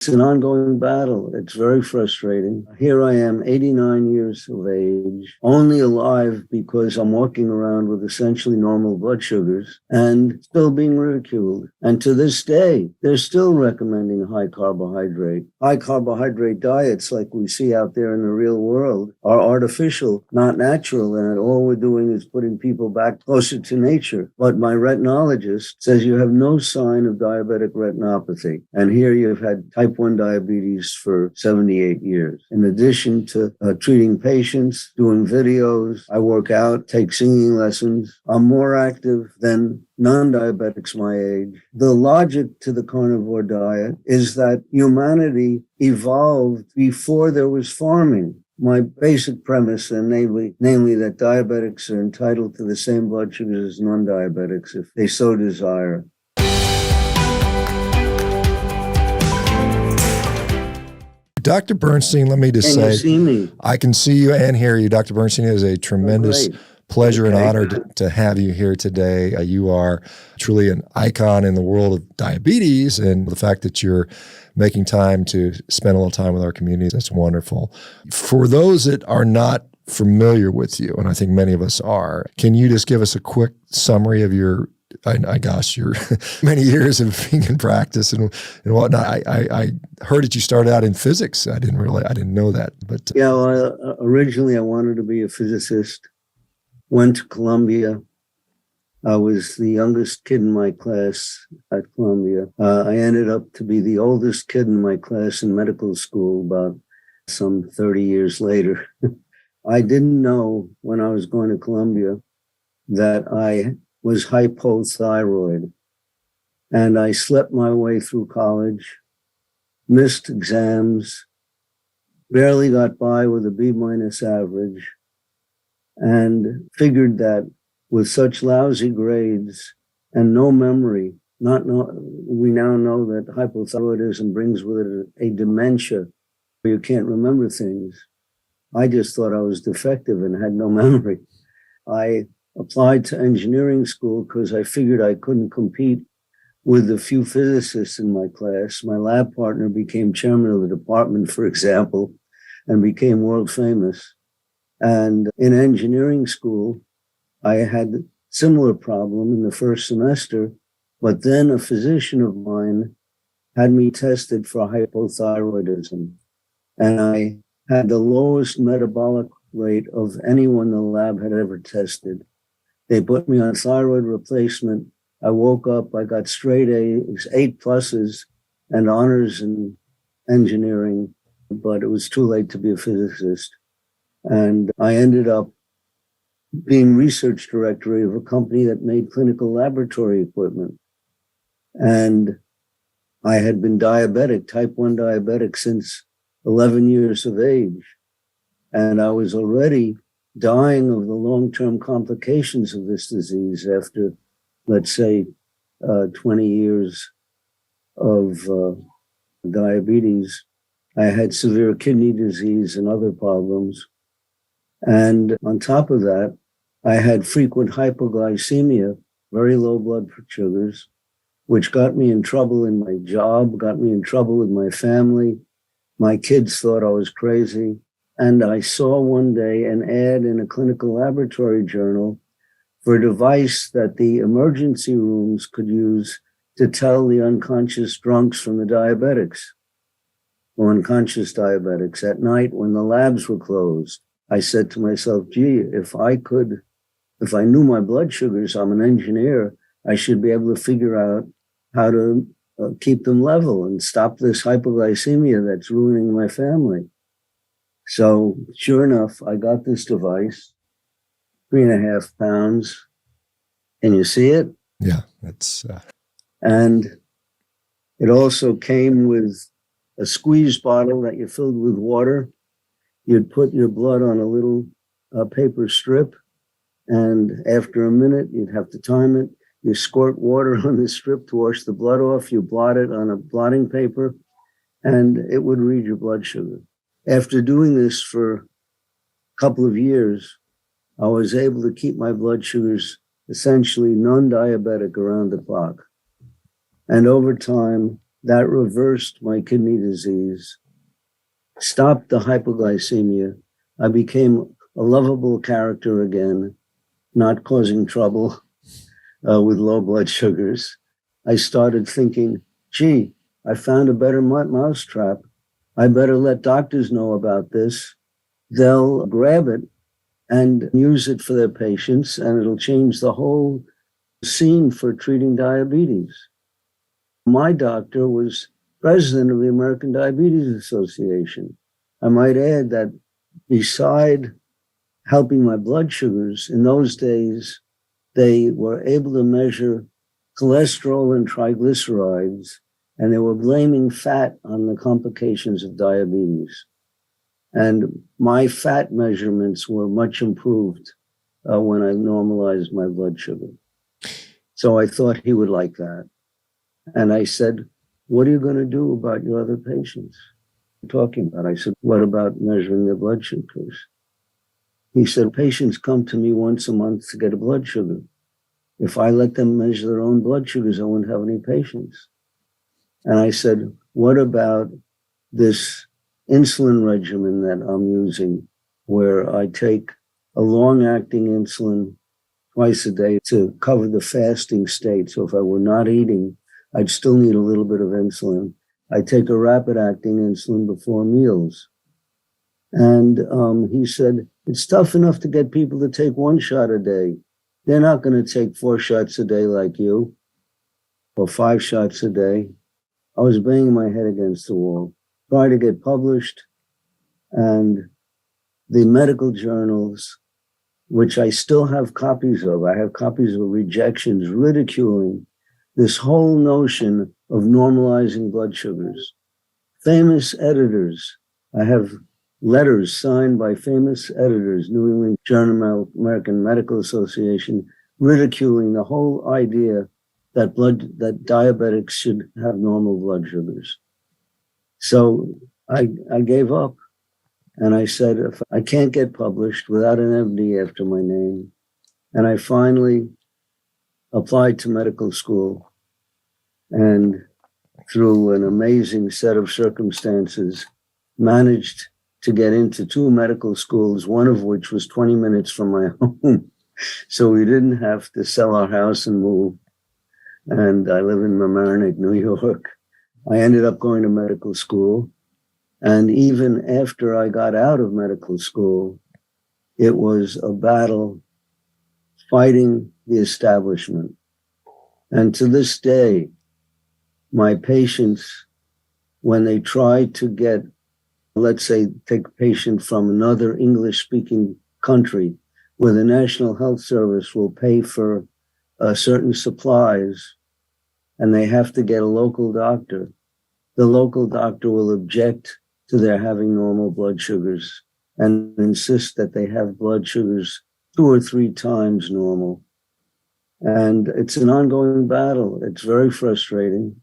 It's an ongoing battle. It's very frustrating. Here I am, 89 years of age, only alive because I'm walking around with essentially normal blood sugars and still being ridiculed. And to this day, they're still recommending high carbohydrate. High carbohydrate diets like we see out there in the real world are artificial, not natural. And all we're doing is putting people back closer to nature. But my retinologist says you have no sign of diabetic retinopathy. And here you've had type 1 diabetes for 78 years. In addition to treating patients, doing videos, I work out, take singing lessons. I'm more active than non-diabetics my age. The logic to the carnivore diet is that humanity evolved before there was farming. My basic premise, and namely that diabetics are entitled to the same blood sugars as non-diabetics if they so desire. Dr. Bernstein, let me just say, Can you see me? I can see you and hear you. Dr. Bernstein, it is a tremendous pleasure and honor to have you here today. You are truly an icon in the world of diabetes, and the fact that you're making time to spend a little time with our community, that's wonderful. For those that are not familiar with you, and I think many of us are, can you just give us a quick summary of your your many years of being in practice and whatnot? I heard that you started out in physics. I didn't know that. But yeah, well, originally I wanted to be a physicist. Went to Columbia. I was the youngest kid in my class at Columbia. I ended up to be the oldest kid in my class in medical school about some 30 years later. I didn't know when I was going to Columbia that I was hypothyroid. And I slept my way through college, missed exams, barely got by with a B- average, and figured that with such lousy grades and no memory, we now know that hypothyroidism brings with it a dementia where you can't remember things. I just thought I was defective and had no memory. I applied to engineering school because I figured I couldn't compete with the few physicists in my class. My lab partner became chairman of the department, for example, and became world famous. And in engineering school, I had a similar problem in the first semester, but then a physician of mine had me tested for hypothyroidism. And I had the lowest metabolic rate of anyone the lab had ever tested. They put me on thyroid replacement. I woke up, I got straight A's, 8 pluses, and honors in engineering, but it was too late to be a physicist. And I ended up being research director of a company that made clinical laboratory equipment. And I had been diabetic, type 1 diabetic, since 11 years of age. And I was already dying of the long-term complications of this disease after, let's say, 20 years of diabetes. I had severe kidney disease and other problems. And on top of that, I had frequent hypoglycemia, very low blood sugars, which got me in trouble in my job, got me in trouble with my family. My kids thought I was crazy. And I saw one day an ad in a clinical laboratory journal for a device that the emergency rooms could use to tell the unconscious drunks from the diabetics, or unconscious diabetics at night when the labs were closed. I said to myself, gee, if I knew my blood sugars, I'm an engineer, I should be able to figure out how to keep them level and stop this hypoglycemia that's ruining my family. So sure enough, I got this device, 3.5 pounds. Can you see it? Yeah, that's. And it also came with a squeeze bottle that you filled with water. You'd put your blood on a little paper strip, and after a minute, you'd have to time it. You squirt water on the strip to wash the blood off. You blot it on a blotting paper, and it would read your blood sugar. After doing this for a couple of years, I was able to keep my blood sugars essentially non-diabetic around the clock. And over time, that reversed my kidney disease, stopped the hypoglycemia. I became a lovable character again, not causing trouble with low blood sugars. I started thinking, gee, I found a better mousetrap. I better let doctors know about this. They'll grab it and use it for their patients, and it'll change the whole scene for treating diabetes. My doctor was president of the American Diabetes Association. I might add that beside helping my blood sugars, in those days, they were able to measure cholesterol and triglycerides, and they were blaming fat on the complications of diabetes. And my fat measurements were much improved when I normalized my blood sugar. So I thought he would like that. And I said, what are you going to do about your other patients? Talking about, I said, what about measuring their blood sugars? He said, patients come to me once a month to get a blood sugar. If I let them measure their own blood sugars, I wouldn't have any patients. And I said, what about this insulin regimen that I'm using, where I take a long-acting insulin twice a day to cover the fasting state. So if I were not eating, I'd still need a little bit of insulin. I take a rapid-acting insulin before meals. And he said, it's tough enough to get people to take one shot a day. They're not going to take 4 shots a day like you, or 5 shots a day. I was banging my head against the wall, trying to get published. And the medical journals, which I still have copies of, I have copies of rejections ridiculing this whole notion of normalizing blood sugars. Famous editors, I have letters signed by famous editors, New England Journal, American Medical Association, ridiculing the whole idea that diabetics should have normal blood sugars. So I gave up, and I said, if I can't get published without an MD after my name, and I finally applied to medical school, and through an amazing set of circumstances, managed to get into 2 medical schools, one of which was 20 minutes from my home. So we didn't have to sell our house and move. And I live in Mamaroneck, New York. I ended up going to medical school. And even after I got out of medical school, it was a battle fighting the establishment. And to this day, my patients, when they try to get, let's say, take a patient from another English-speaking country where the National Health Service will pay for certain supplies, and they have to get a local doctor, the local doctor will object to their having normal blood sugars and insist that they have blood sugars 2 or 3 times normal. And it's an ongoing battle. It's very frustrating.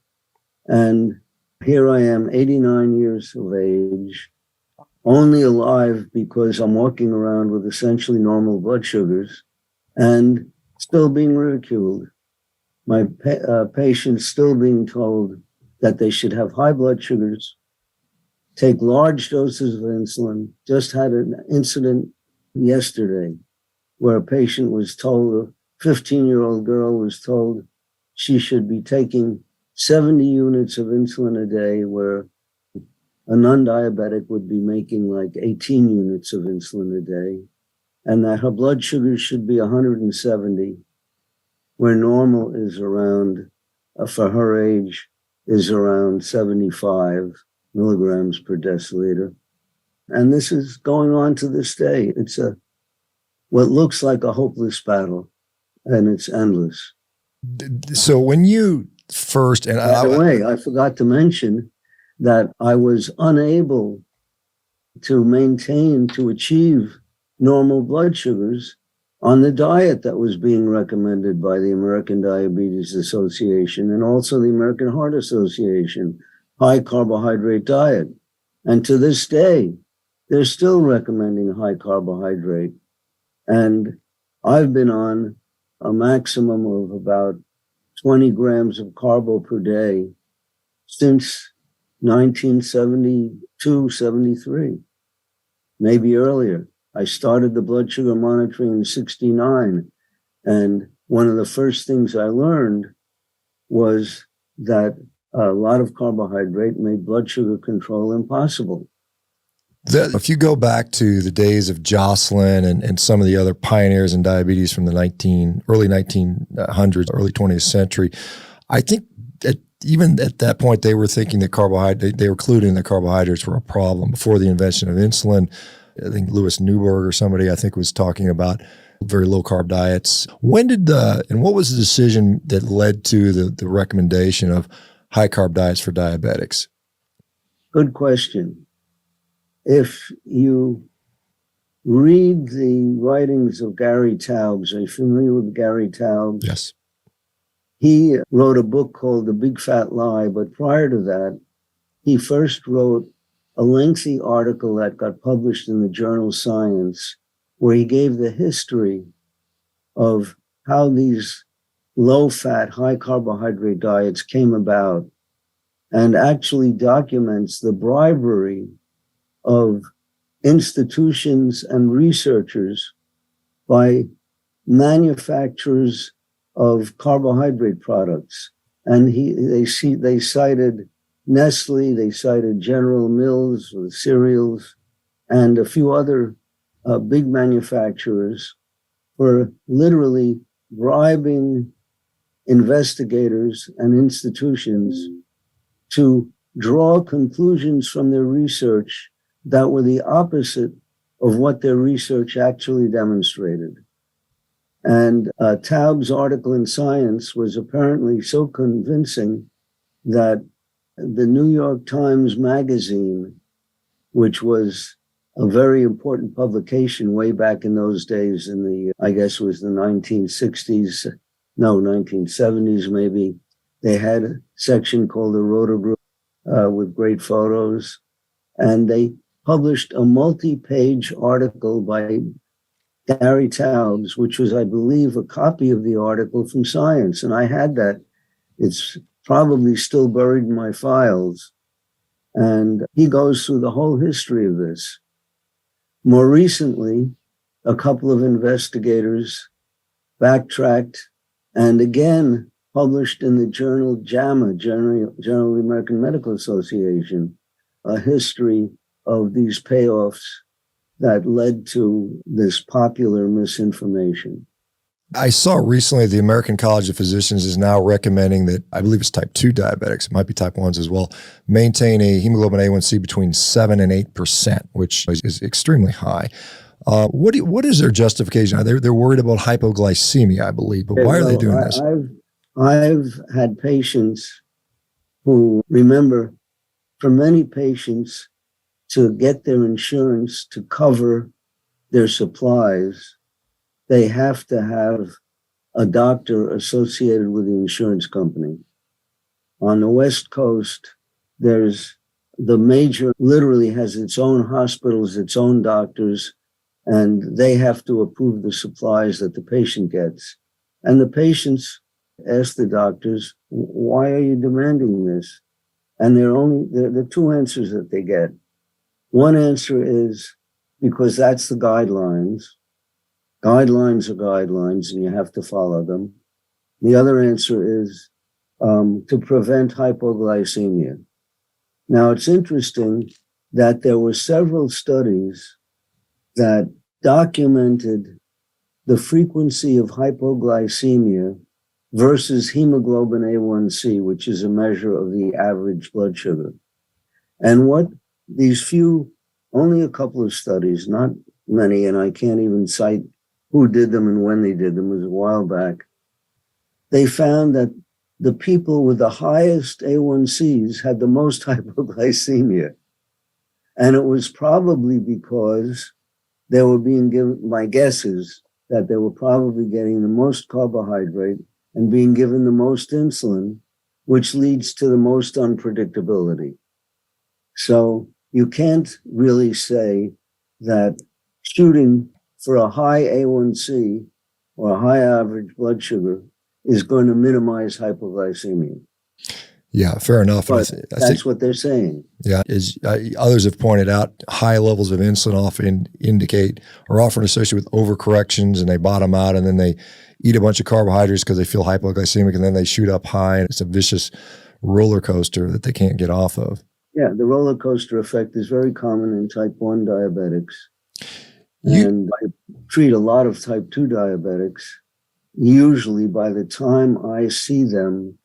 And here I am, 89 years of age, only alive because I'm walking around with essentially normal blood sugars and still being ridiculed. My patients still being told that they should have high blood sugars, take large doses of insulin. Just had an incident yesterday where a patient was told, a 15-year-old girl was told she should be taking 70 units of insulin a day, where a non-diabetic would be making like 18 units of insulin a day, and that her blood sugars should be 170, where normal is around, for her age, is around 75 milligrams per deciliter. And this is going on to this day. It's what looks like a hopeless battle, and it's endless. So when you first, and by the way, I forgot to mention that I was unable to achieve normal blood sugars on the diet that was being recommended by the American Diabetes Association and also the American Heart Association, high carbohydrate diet. And to this day, they're still recommending high carbohydrate. And I've been on a maximum of about 20 grams of carbo per day since 1972, 73, maybe earlier. I started the blood sugar monitoring in 69. And one of the first things I learned was that a lot of carbohydrate made blood sugar control impossible. If you go back to the days of Jocelyn and some of the other pioneers in diabetes from the early 1900s, early 20th century, I think even at that point, they were thinking that they were including that carbohydrates were a problem. Before the invention of insulin, I think Louis Newberg or somebody was talking about very low carb diets. And what was the decision that led to the recommendation of high carb diets for diabetics? Good question. If you read the writings of Gary Taubes, are you familiar with Gary Taubes? Yes. He wrote a book called The Big Fat Lie, but prior to that, he first wrote a lengthy article that got published in the journal Science, where he gave the history of how these low-fat, high-carbohydrate diets came about, and actually documents the bribery of institutions and researchers by manufacturers of carbohydrate products. And they cited Nestle, they cited General Mills with cereals, and a few other big manufacturers for literally bribing investigators and institutions to draw conclusions from their research that were the opposite of what their research actually demonstrated. And Taubes' article in Science was apparently so convincing that the New York Times Magazine, which was a very important publication way back in those days in the, I guess it was the 1970s maybe, they had a section called the Roto Group with great photos. And they published a multi-page article by Gary Taubes, which was, I believe, a copy of the article from Science. And I had that. It's probably still buried in my files. And he goes through the whole history of this. More recently, a couple of investigators backtracked and again published in the journal JAMA, Journal of the American Medical Association, a history of these payoffs that led to this popular misinformation. I saw recently the American College of Physicians is now recommending that, I believe it's type 2 diabetics, it might be type 1s as well, maintain a hemoglobin A1C between 7 and 8%, which is extremely high. What is their justification? They're worried about hypoglycemia, I believe, but why are they doing this? I've had patients who, remember, for many patients, to get their insurance to cover their supplies, they have to have a doctor associated with the insurance company. On the West Coast, there's the major, literally has its own hospitals, its own doctors, and they have to approve the supplies that the patient gets. And the patients ask the doctors, why are you demanding this? And there are two answers that they get. One answer is because that's the guidelines. Guidelines are guidelines and you have to follow them. The other answer is to prevent hypoglycemia. Now, it's interesting that there were several studies that documented the frequency of hypoglycemia versus hemoglobin A1C, which is a measure of the average blood sugar. And what these only a couple of studies, not many, and I can't even cite who did them and when they did them, it was a while back. They found that the people with the highest A1Cs had the most hypoglycemia. And it was probably because they were being given, my guess is that they were probably getting the most carbohydrate and being given the most insulin, which leads to the most unpredictability. So you can't really say that shooting for a high A1C or a high average blood sugar is going to minimize hypoglycemia. Yeah, fair enough. But that's what they're saying. Yeah, as others have pointed out, high levels of insulin often indicate or often associated with overcorrections, and they bottom out, and then they eat a bunch of carbohydrates because they feel hypoglycemic, and then they shoot up high, and it's a vicious roller coaster that they can't get off of. Yeah, the roller coaster effect is very common in type 1 diabetics. And I treat a lot of type 2 diabetics. Usually by the time I see them,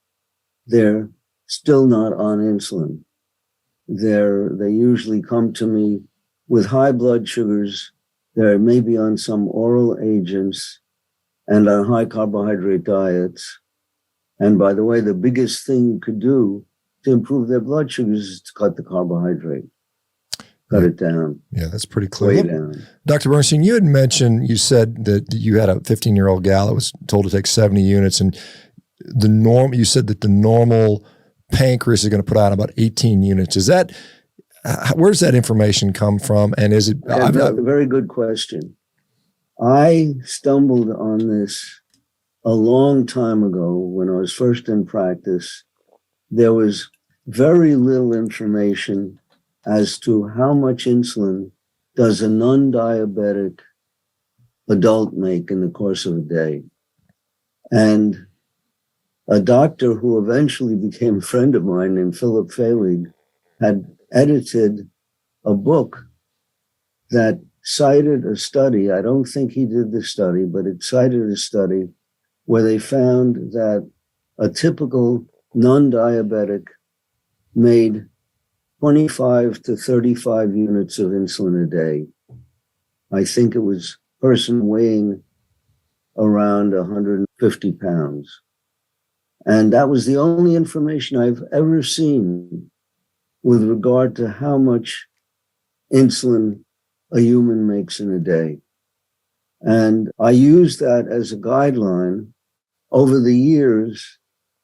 they're still not on insulin. They usually come to me with high blood sugars. They're maybe on some oral agents and on high carbohydrate diets. And by the way, the biggest thing you could do to improve their blood sugars is to cut the carbohydrate. Cut it down. Yeah, that's pretty clear. Way down. Dr. Bernstein, you said that you had a 15-year-old gal that was told to take 70 units, and you said that the normal pancreas is going to put out about 18 units. Is that, where's that information come from? And is it? A very good question. I stumbled on this a long time ago when I was first in practice. There was very little information as to how much insulin does a non-diabetic adult make in the course of a day. And a doctor who eventually became a friend of mine named Philip Fehlig had edited a book that cited a study. I don't think he did the study, but it cited a study where they found that a typical non-diabetic made 25 to 35 units of insulin a day. I think it was a person weighing around 150 pounds. And that was the only information I've ever seen with regard to how much insulin a human makes in a day. And I used that as a guideline. Over the years,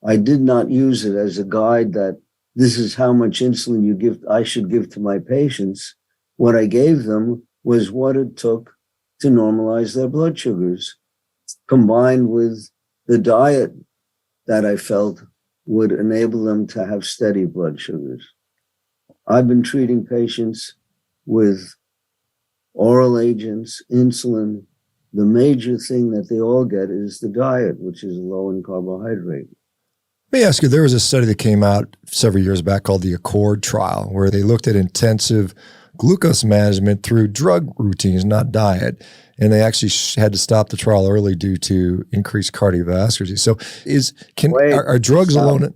I did not use it as a guide that this is how much insulin I should give to my patients. What I gave them was what it took to normalize their blood sugars, combined with the diet that I felt would enable them to have steady blood sugars. I've been treating patients with oral agents, insulin. The major thing that they all get is the diet, which is low in carbohydrate. Let me ask you, there was a study that came out several years back called the ACCORD trial, where they looked at intensive glucose management through drug routines, not diet. And they actually had to stop the trial early due to increased cardiovascular disease. So are drugs alone?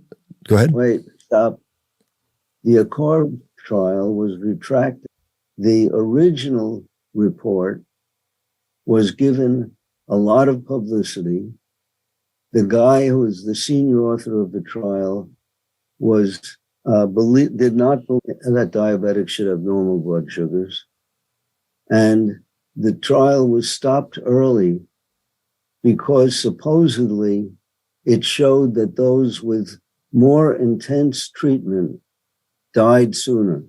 Go ahead. Wait, stop. The ACCORD trial was retracted. The original report was given a lot of publicity. The guy who was the senior author of the trial did not believe that diabetics should have normal blood sugars. And the trial was stopped early because supposedly it showed that those with more intense treatment died sooner.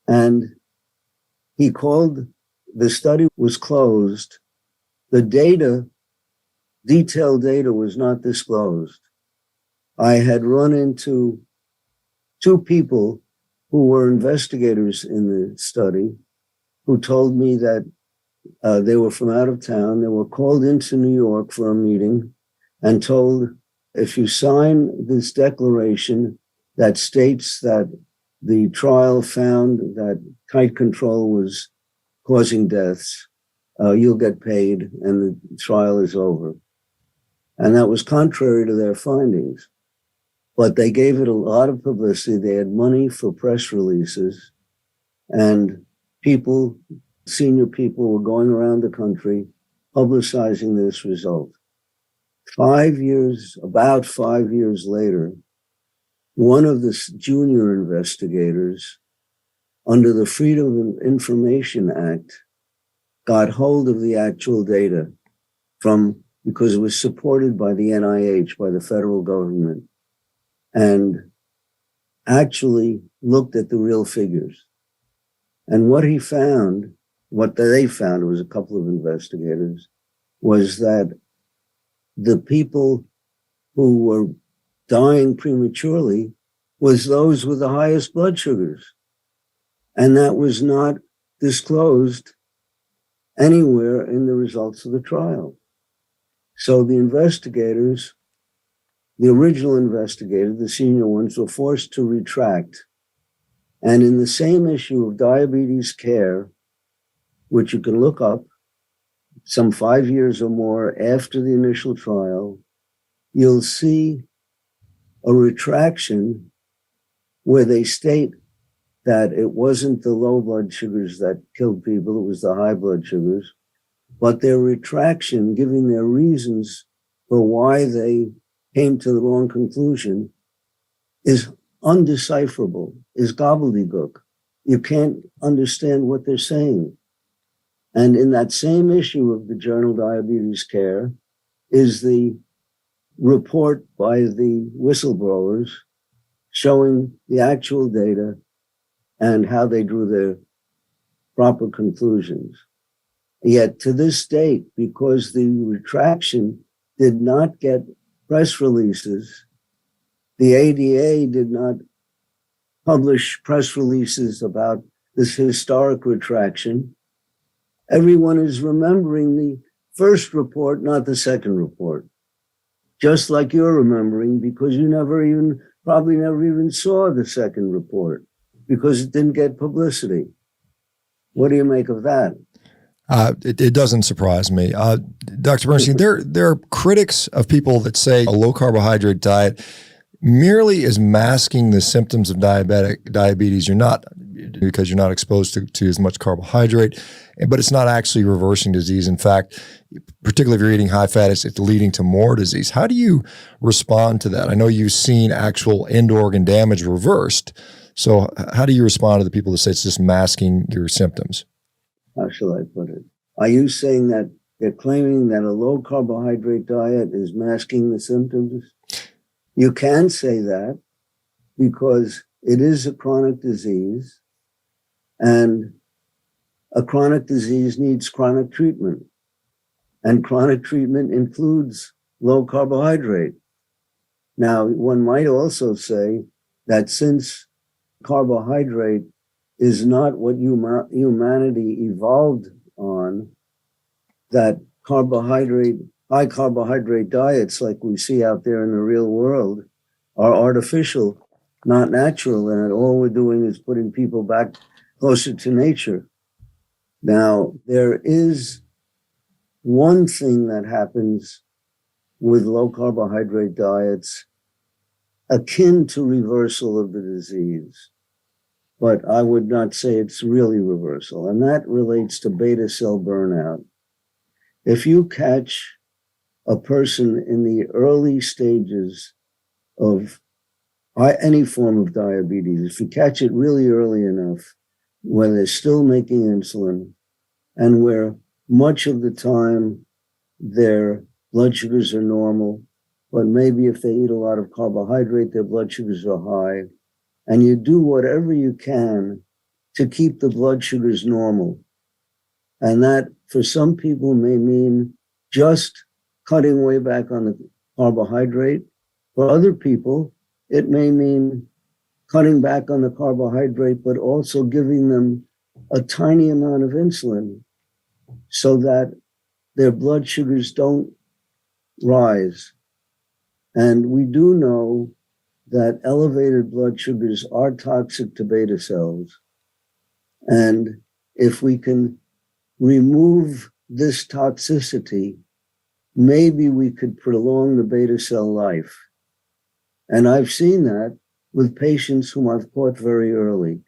And the study was closed. The detailed data was not disclosed. I had run into two people who were investigators in the study who told me that they were from out of town. They were called into New York for a meeting and told, if you sign this declaration that states that the trial found that tight control was causing deaths, you'll get paid and the trial is over. And that was contrary to their findings. But they gave it a lot of publicity. They had money for press releases, and senior people were going around the country publicizing this result. About 5 years later, one of the junior investigators under the Freedom of Information Act got hold of the actual data because it was supported by the NIH, by the federal government, and actually looked at the real figures. And what they found, it was a couple of investigators, was that the people who were dying prematurely was those with the highest blood sugars. And that was not disclosed anywhere in the results of the trial. So the investigators, the original investigators, the senior ones, were forced to retract. And in the same issue of diabetes care, which you can look up some 5 years or more after the initial trial, you'll see a retraction where they state that it wasn't the low blood sugars that killed people, it was the high blood sugars. But their retraction, giving their reasons for why they came to the wrong conclusion, is undecipherable, is gobbledygook. You can't understand what they're saying. And in that same issue of the journal Diabetes Care is the report by the whistleblowers showing the actual data and how they drew their proper conclusions. Yet to this date, because the retraction did not get press releases, the ADA did not publish press releases about this historic retraction, everyone is remembering the first report, not the second report. Just like you're remembering, because you probably never even saw the second report because it didn't get publicity. What do you make of that? It doesn't surprise me. Dr. Bernstein, there are critics of people that say a low carbohydrate diet merely is masking the symptoms of diabetes. Because you're not exposed to as much carbohydrate, but it's not actually reversing disease. In fact, particularly if you're eating high fat, it's leading to more disease. How do you respond to that? I know you've seen actual end organ damage reversed. So how do you respond to the people that say it's just masking your symptoms? How shall I put it? Are you saying that they're claiming that a low carbohydrate diet is masking the symptoms? You can say that because it is a chronic disease, and a chronic disease needs chronic treatment. And chronic treatment includes low carbohydrate. Now, one might also say that since carbohydrate is not what humanity evolved on, that high carbohydrate diets like we see out there in the real world are artificial, not natural, and all we're doing is putting people back closer to nature. Now, there is one thing that happens with low carbohydrate diets akin to reversal of the disease, but I would not say it's really reversal, and that relates to beta cell burnout. If you catch a person in the early stages of any form of diabetes, if you catch it really early enough, where they're still making insulin and where much of the time their blood sugars are normal, but maybe if they eat a lot of carbohydrate, their blood sugars are high, and you do whatever you can to keep the blood sugars normal. And that for some people may mean just cutting way back on the carbohydrate. For other people, it may mean cutting back on the carbohydrate, but also giving them a tiny amount of insulin so that their blood sugars don't rise. And we do know that elevated blood sugars are toxic to beta cells. And if we can remove this toxicity, maybe we could prolong the beta cell life. And I've seen that with patients whom I've caught very early.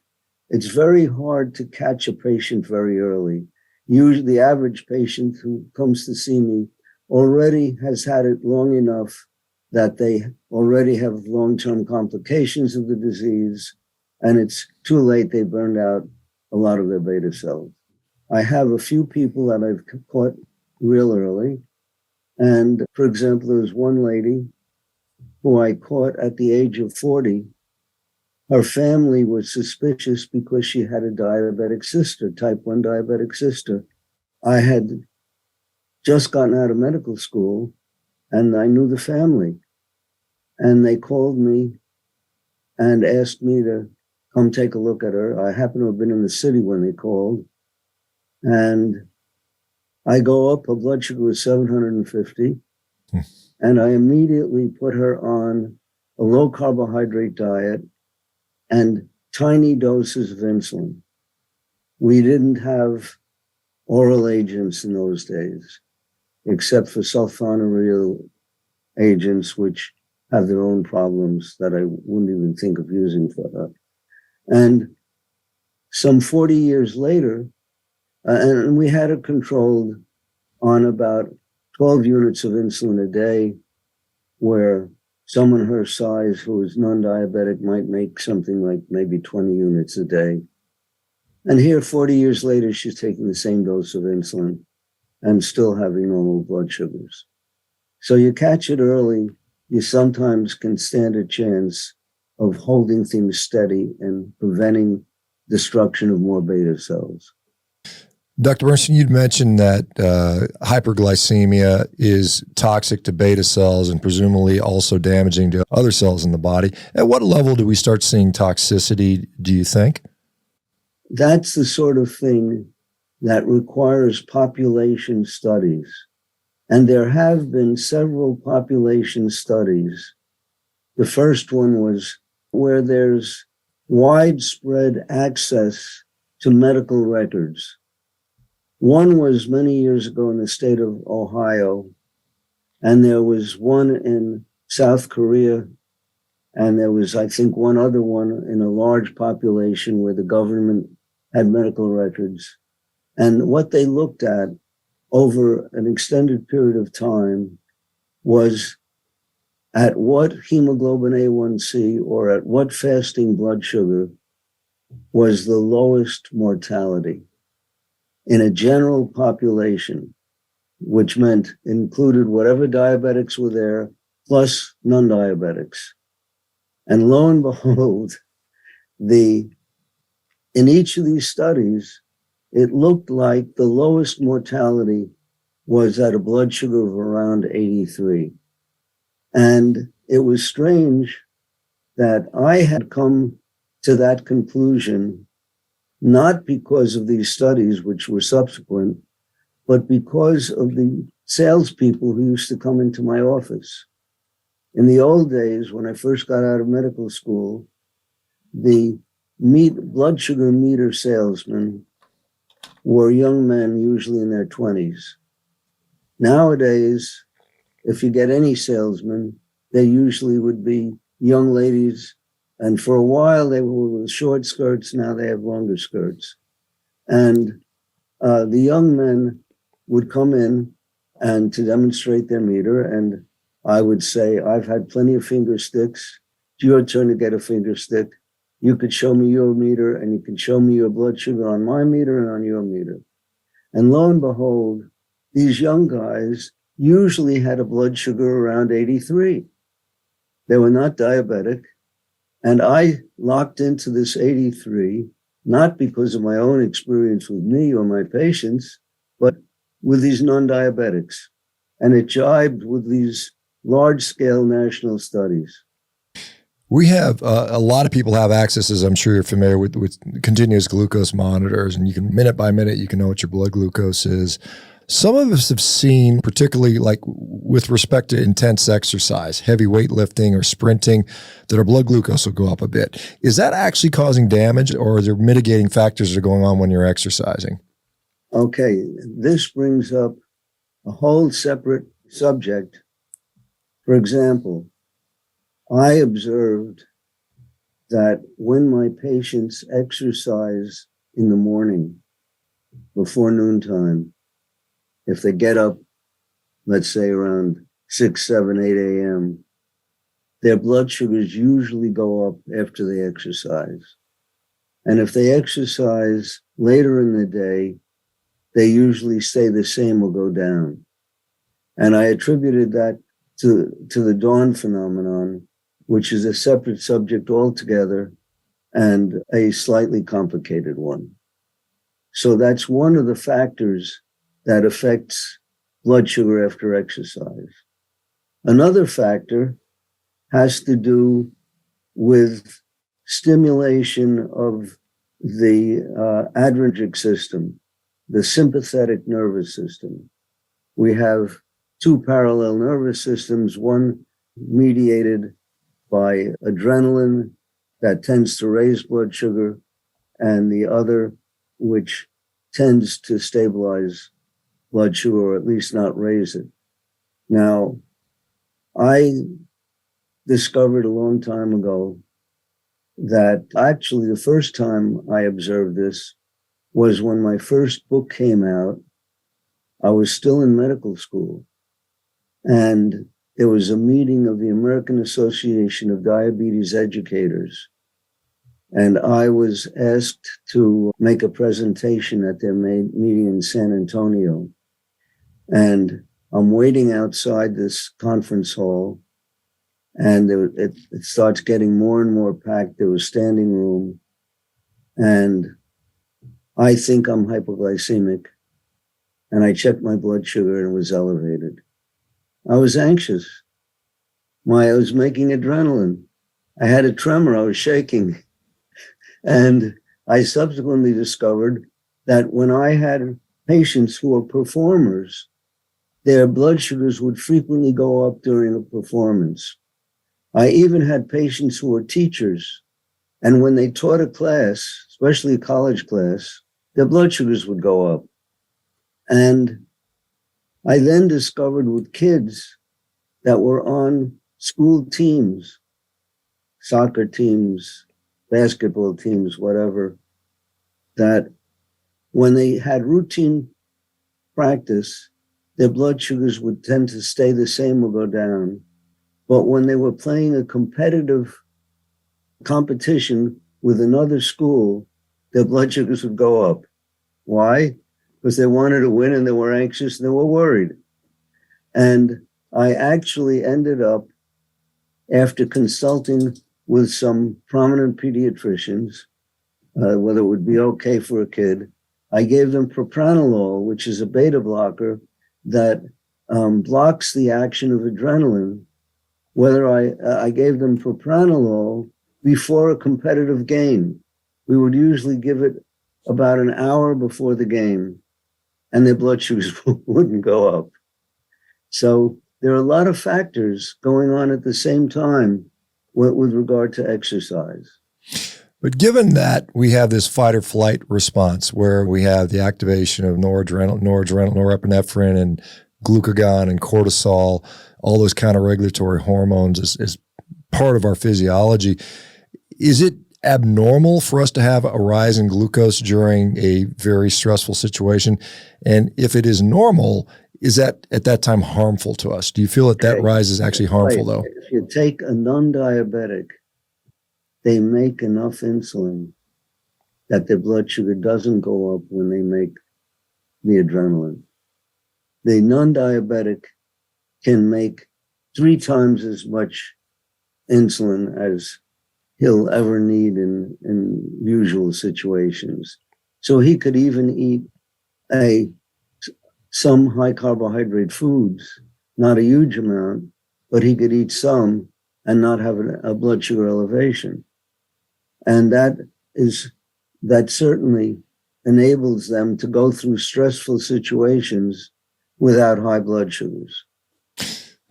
It's very hard to catch a patient very early. Usually the average patient who comes to see me already has had it long enough that they already have long-term complications of the disease, and it's too late. They burned out a lot of their beta cells. I have a few people that I've caught real early. And for example, there was one lady who I caught at the age of 40. Her family was suspicious because she had a diabetic sister, type 1 diabetic sister. I had just gotten out of medical school and I knew the family. And they called me and asked me to come take a look at her. I happened to have been in the city when they called. And I go up, her blood sugar was 750. And I immediately put her on a low carbohydrate diet and tiny doses of insulin. We didn't have oral agents in those days, except for sulfonylurea agents, which have their own problems that I wouldn't even think of using for her. And some 40 years later, and we had it controlled on about 12 units of insulin a day, where someone her size who is non-diabetic might make something like maybe 20 units a day. And here, 40 years later, she's taking the same dose of insulin and still having normal blood sugars. So you catch it early, you sometimes can stand a chance of holding things steady and preventing destruction of more beta cells. Dr. Bernstein, you'd mentioned that hyperglycemia is toxic to beta cells and presumably also damaging to other cells in the body. At what level do we start seeing toxicity, do you think? That's the sort of thing that requires population studies. And there have been several population studies. The first one was where there's widespread access to medical records. One was many years ago in the state of Ohio, and there was one in South Korea, and there was, I think, one other one in a large population where the government had medical records. And what they looked at over an extended period of time was at what hemoglobin A1C or at what fasting blood sugar was the lowest mortality in a general population, which meant included whatever diabetics were there, plus non-diabetics. And lo and behold, in each of these studies, it looked like the lowest mortality was at a blood sugar of around 83. And it was strange that I had come to that conclusion not because of these studies, which were subsequent, but because of the salespeople who used to come into my office. In the old days, when I first got out of medical school, the blood sugar meter salesmen were young men, usually in their 20s. Nowadays, if you get any salesman, they usually would be young ladies. And for a while, they were with short skirts. Now they have longer skirts. And the young men would come in and to demonstrate their meter. And I would say, I've had plenty of finger sticks. It's your turn to get a finger stick. You could show me your meter and you can show me your blood sugar on my meter and on your meter. And lo and behold, these young guys usually had a blood sugar around 83. They were not diabetic. And I locked into this 83, not because of my own experience with me or my patients, but with these non-diabetics. And it jibed with these large-scale national studies. We have a lot of people have access, as I'm sure you're familiar with continuous glucose monitors, and you can minute by minute, you can know what your blood glucose is. Some of us have seen, particularly like with respect to intense exercise, heavy weightlifting or sprinting, that our blood glucose will go up a bit. Is that actually causing damage, or are there mitigating factors that are going on when you're exercising? Okay, this brings up a whole separate subject. For example, I observed that when my patients exercise in the morning before noontime, if they get up, let's say around 6, 7, 8 a.m., their blood sugars usually go up after they exercise. And if they exercise later in the day, they usually stay the same or go down. And I attributed that to the dawn phenomenon, which is a separate subject altogether and a slightly complicated one. So that's one of the factors that affects blood sugar after exercise. Another factor has to do with stimulation of the adrenergic system, the sympathetic nervous system. We have two parallel nervous systems, one mediated by adrenaline that tends to raise blood sugar, and the other which tends to stabilize blood sugar, or at least not raise it. Now, I discovered a long time ago that actually the first time I observed this was when my first book came out. I was still in medical school, and there was a meeting of the American Association of Diabetes Educators, and I was asked to make a presentation at their meeting in San Antonio. And I'm waiting outside this conference hall, and it starts getting more and more packed. There was standing room, and I think I'm hypoglycemic, and I checked my blood sugar and it was elevated. I was anxious. I was making adrenaline. I had a tremor. I was shaking. And I subsequently discovered that when I had patients who were performers, their blood sugars would frequently go up during a performance. I even had patients who were teachers, and when they taught a class, especially a college class, their blood sugars would go up. And I then discovered with kids that were on school teams, soccer teams, basketball teams, whatever, that when they had routine practice, their blood sugars would tend to stay the same or go down. But when they were playing a competitive competition with another school, their blood sugars would go up. Why? Because they wanted to win and they were anxious and they were worried. And I actually ended up, after consulting with some prominent pediatricians, whether it would be okay for a kid, I gave them propranolol, which is a beta blocker that blocks the action of adrenaline. Whether I gave them propranolol before a competitive game. We would usually give it about an hour before the game, and their blood sugars wouldn't go up. So there are a lot of factors going on at the same time with regard to exercise. But given that we have this fight or flight response where we have the activation of norepinephrine, and glucagon and cortisol, all those kind of regulatory hormones is part of our physiology, is it abnormal for us to have a rise in glucose during a very stressful situation? And if it is normal, is that at that time harmful to us? Do you feel that that rise is actually harmful, though? If you take a non-diabetic, they make enough insulin that their blood sugar doesn't go up when they make the adrenaline. The non-diabetic can make 3 times as much insulin as he'll ever need in usual situations. So he could even eat some high carbohydrate foods, not a huge amount, but he could eat some and not have a blood sugar elevation. And that certainly enables them to go through stressful situations without high blood sugars.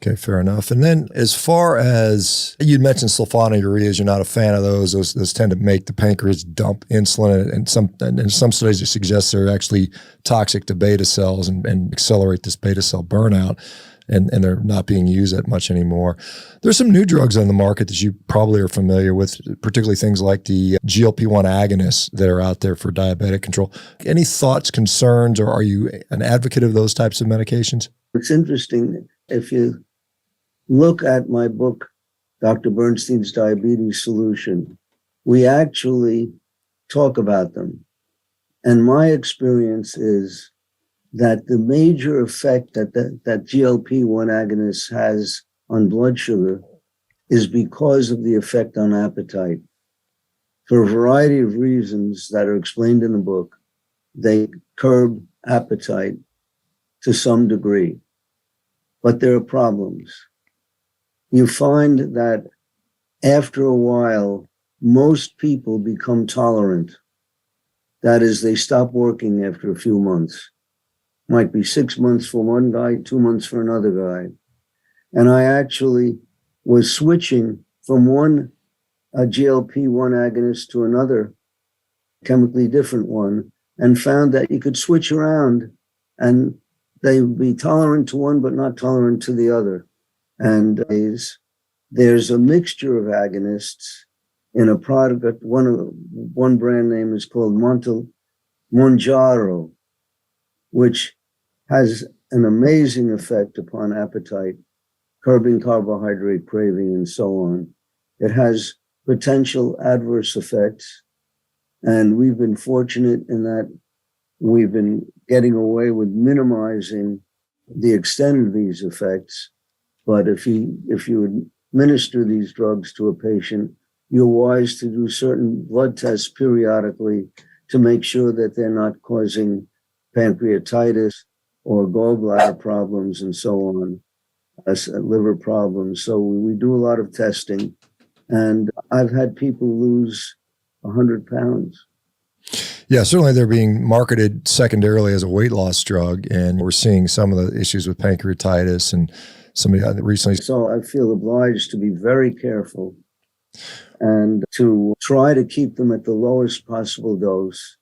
Okay, fair enough. And then as far as you'd mentioned sulfonylureas, you're not a fan of those. Those tend to make the pancreas dump insulin, and in some studies it suggests they're actually toxic to beta cells and accelerate this beta cell burnout, and they're not being used that much anymore. There's some new drugs on the market that you probably are familiar with, particularly things like the GLP-1 agonists that are out there for diabetic control. Any thoughts, concerns, or are you an advocate of those types of medications? It's interesting. If you look at my book, Dr. Bernstein's Diabetes Solution, we actually talk about them. And my experience is that the major effect that GLP-1 agonist has on blood sugar is because of the effect on appetite. For a variety of reasons that are explained in the book, they curb appetite to some degree. But there are problems. You find that after a while, most people become tolerant. That is, they stop working after a few months. Might be 6 months for one guy, 2 months for another guy. And I actually was switching from one GLP-1 agonist to another chemically different one, and found that you could switch around and they would be tolerant to one but not tolerant to the other. And there's a mixture of agonists in a product. One brand name is called Monjaro, which has an amazing effect upon appetite, curbing carbohydrate craving, and so on. It has potential adverse effects, and we've been fortunate in that we've been getting away with minimizing the extent of these effects. But if you administer these drugs to a patient, you're wise to do certain blood tests periodically to make sure that they're not causing pancreatitis or gallbladder problems and so on, liver problems. So we do a lot of testing, and I've had people lose 100 pounds. Yeah, certainly they're being marketed secondarily as a weight loss drug, and we're seeing some of the issues with pancreatitis and somebody recently. So I feel obliged to be very careful and to try to keep them at the lowest possible dose,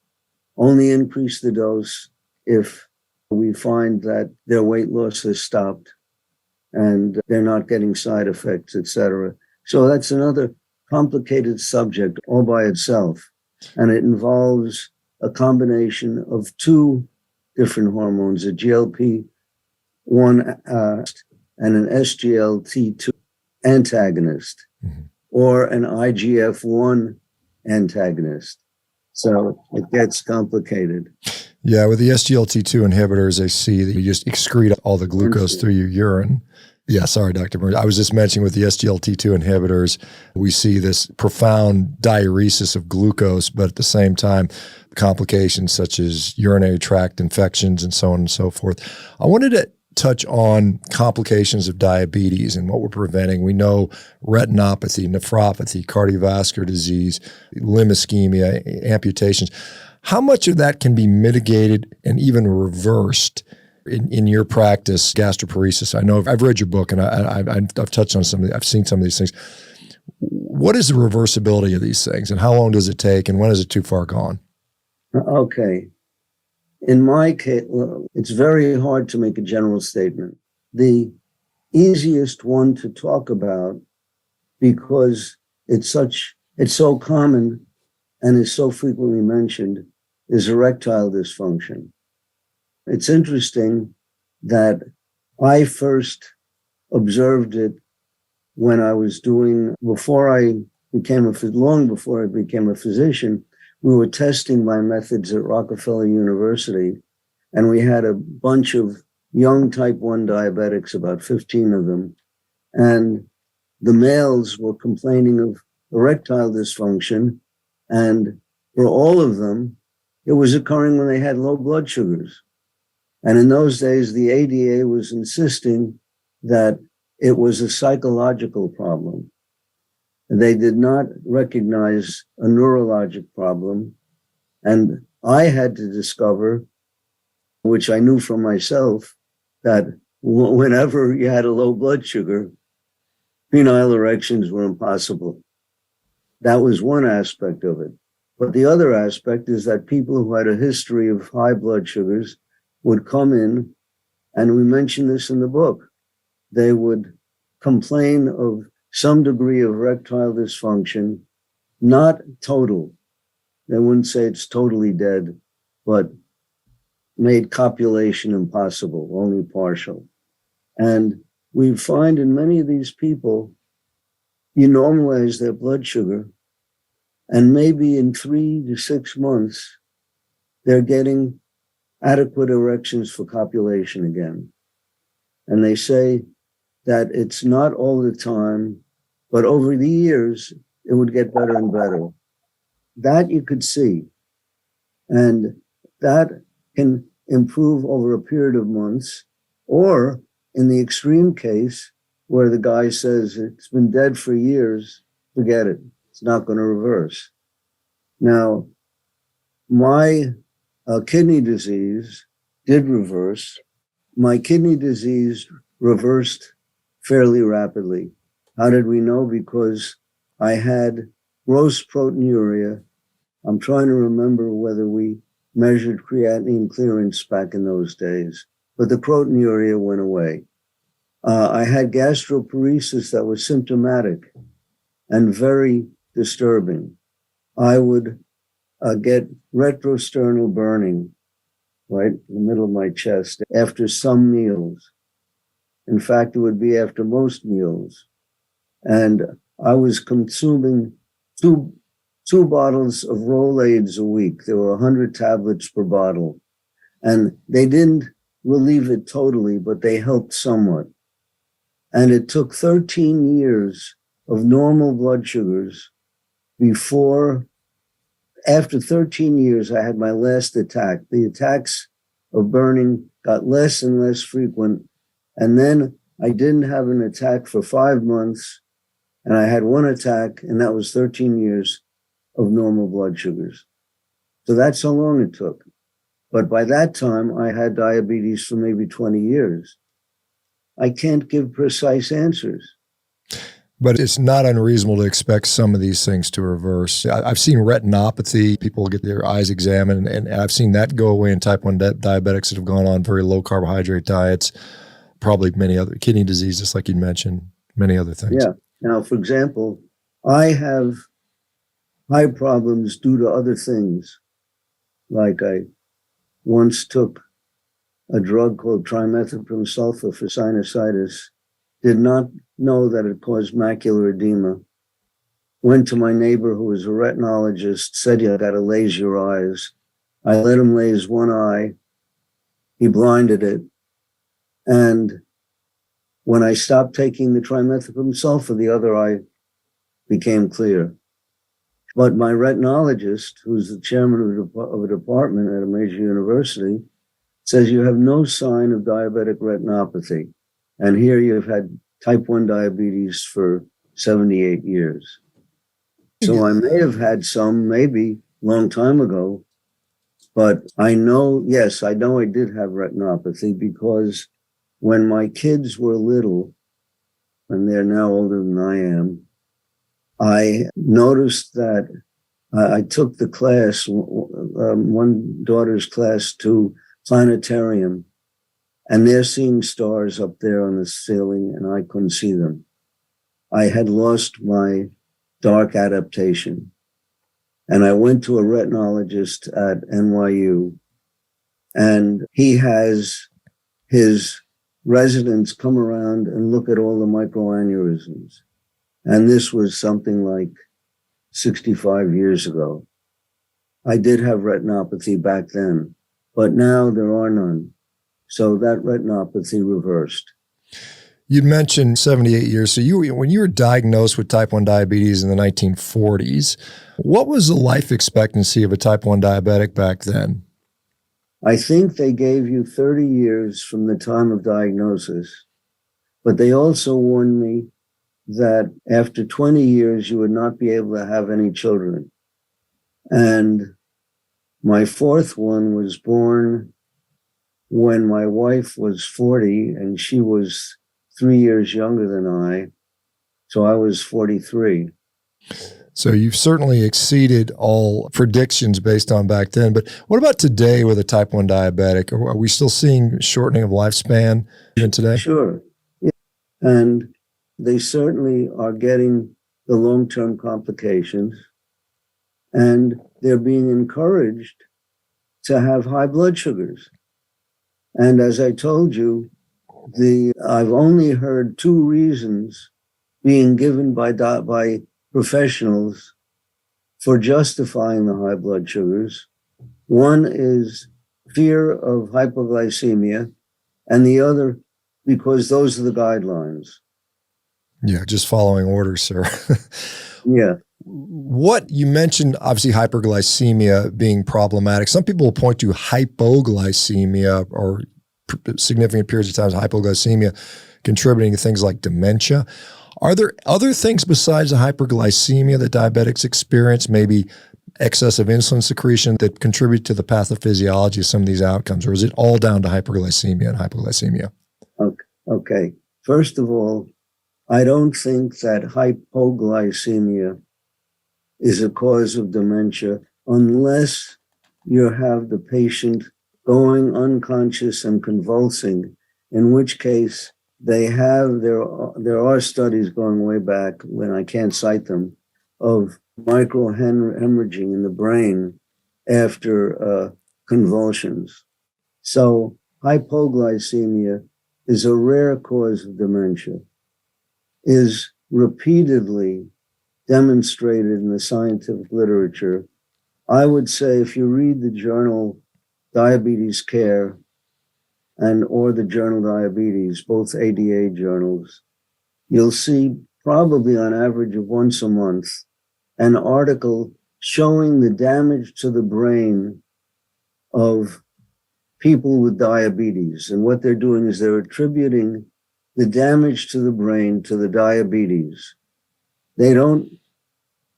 only increase the dose if we find that their weight loss has stopped and they're not getting side effects, etc. So that's another complicated subject all by itself. And it involves a combination of two different hormones, a GLP-1 and an SGLT2 antagonist, or an IGF-1 antagonist. So it gets complicated. Yeah, with the SGLT2 inhibitors, they see that you just excrete all the glucose through your urine. Yeah, sorry, Dr. Burns. I was just mentioning with the SGLT2 inhibitors, we see this profound diuresis of glucose, but at the same time, complications such as urinary tract infections and so on and so forth. I wanted to touch on complications of diabetes and what we're preventing. We know retinopathy, nephropathy, cardiovascular disease, limb ischemia, amputations. How much of that can be mitigated and even reversed in your practice, gastroparesis? I know I've read your book and I've touched on I've seen some of these things. What is the reversibility of these things, and how long does it take, and when is it too far gone? Okay. In my case, it's very hard to make a general statement. The easiest one to talk about, because it's so common and is so frequently mentioned, is erectile dysfunction. It's interesting that I first observed it when I was long before I became a physician. We were testing my methods at Rockefeller University, and we had a bunch of young type 1 diabetics, about 15 of them, and the males were complaining of erectile dysfunction, and for all of them, it was occurring when they had low blood sugars. And in those days, the ADA was insisting that it was a psychological problem. They did not recognize a neurologic problem. And I had to discover, which I knew from myself, that whenever you had a low blood sugar, penile erections were impossible. That was one aspect of it. But the other aspect is that people who had a history of high blood sugars would come in, and we mentioned this in the book, they would complain of some degree of erectile dysfunction, not total. They wouldn't say it's totally dead, but made copulation impossible, only partial. And we find in many of these people, you normalize their blood sugar, and maybe in 3 to 6 months, they're getting adequate erections for copulation again. And they say that it's not all the time, but over the years, it would get better and better. That you could see. And that can improve over a period of months, or in the extreme case where the guy says it's been dead for years, forget it. It's not going to reverse. Now, my kidney disease did reverse. My kidney disease reversed fairly rapidly. How did we know? Because I had gross proteinuria. I'm trying to remember whether we measured creatinine clearance back in those days, but the proteinuria went away. I had gastroparesis that was symptomatic and very disturbing. I would get retrosternal burning right in the middle of my chest after some meals. In fact, it would be after most meals. And I was consuming two bottles of Rolaids a week. There were 100 tablets per bottle. And they didn't relieve it totally, but they helped somewhat. And it took 13 years of normal blood sugars after 13 years, I had my last attack. The attacks of burning got less and less frequent. And then I didn't have an attack for 5 months. And I had one attack, and that was 13 years of normal blood sugars. So that's how long it took. But by that time, I had diabetes for maybe 20 years. I can't give precise answers. But it's not unreasonable to expect some of these things to reverse. I've seen retinopathy. People get their eyes examined, and I've seen that go away in type 1 diabetics that have gone on very low carbohydrate diets, probably many other kidney diseases, like you mentioned, many other things. Yeah. Now, for example, I have eye problems due to other things. Like I once took a drug called trimethoprim sulfa for sinusitis, did not know that it caused macular edema. Went to my neighbor who was a retinologist, said, you got to laser your eyes. I let him laser one eye. He blinded it. And when I stopped taking the trimethoprim sulfa, the other eye became clear. But my retinologist, who's the chairman of a department at a major university, says you have no sign of diabetic retinopathy. And here you've had type 1 diabetes for 78 years. So I may have had some, maybe long time ago, but I know, yes, I know I did have retinopathy because when my kids were little, and they're now older than I am, I noticed that I took the class, one daughter's class to planetarium, and they're seeing stars up there on the ceiling, and I couldn't see them. I had lost my dark adaptation. And I went to a retinologist at NYU, and he has his residents come around and look at all the microaneurysms. And this was something like 65 years ago. I did have retinopathy back then, but now there are none. So that retinopathy reversed. You mentioned 78 years. So when you were diagnosed with type 1 diabetes in the 1940s, what was the life expectancy of a type 1 diabetic back then? I think they gave you 30 years from the time of diagnosis, but they also warned me that after 20 years, you would not be able to have any children. And my fourth one was born when my wife was 40 and she was 3 years younger than I. So I was 43. So you've certainly exceeded all predictions based on back then. But what about today with a type 1 diabetic? Are we still seeing shortening of lifespan even today? Sure. Yeah. And they certainly are getting the long-term complications. And they're being encouraged to have high blood sugars. And as I told you, I've only heard 2 reasons being given by professionals for justifying the high blood sugars. One is fear of hypoglycemia, and the other because those are the guidelines. Yeah, just following orders, sir. Yeah. What you mentioned, obviously hyperglycemia being problematic. Some people will point to hypoglycemia or significant periods of time of hypoglycemia contributing to things like dementia. Are there other things besides the hyperglycemia that diabetics experience, maybe excessive insulin secretion, that contribute to the pathophysiology of some of these outcomes, or is it all down to hyperglycemia and hypoglycemia? Okay. First of all, I don't think that hypoglycemia is a cause of dementia unless you have the patient going unconscious and convulsing, in which case there are studies going way back, when I can't cite them, of microhemorrhaging in the brain after convulsions. So hypoglycemia is a rare cause of dementia, is repeatedly demonstrated in the scientific literature. I would say if you read the journal Diabetes Care or the journal Diabetes, both ADA journals, you'll see probably on average of once a month an article showing the damage to the brain of people with diabetes. And what they're doing is they're attributing the damage to the brain to the diabetes. They don't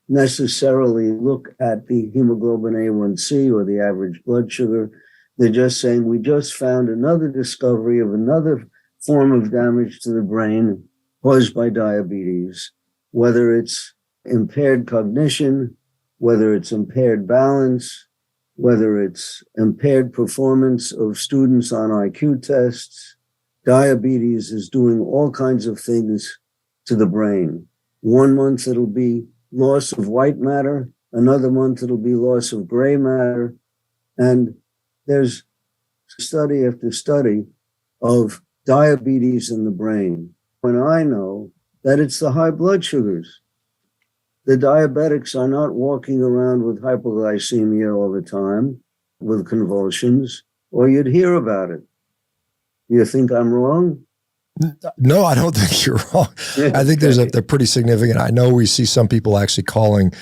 necessarily look at the hemoglobin A1C or the average blood sugar. They're just saying, we just found another discovery of another form of damage to the brain caused by diabetes, whether it's impaired cognition, whether it's impaired balance, whether it's impaired performance of students on IQ tests. Diabetes is doing all kinds of things to the brain. 1 month it'll be loss of white matter, another month it'll be loss of gray matter, and there's study after study of diabetes in the brain. When I know that it's the high blood sugars. The diabetics are not walking around with hypoglycemia all the time, with convulsions, or you'd hear about it. You think I'm wrong? No, I don't think you're wrong. I think they're pretty significant. I know we see some people actually calling,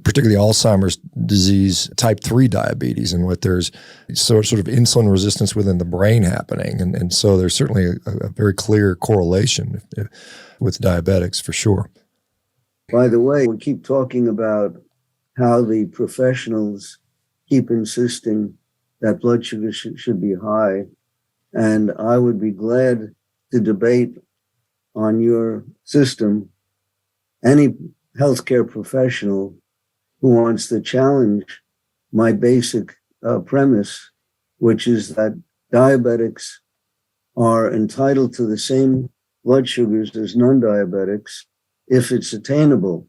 particularly Alzheimer's disease, type 3 diabetes, and what there's sort of insulin resistance within the brain happening. And so there's certainly a very clear correlation with diabetics for sure. By the way, we keep talking about how the professionals keep insisting that blood sugar should be high. And I would be glad to debate on your system any healthcare professional who wants to challenge my basic premise, which is that diabetics are entitled to the same blood sugars as non-diabetics if it's attainable.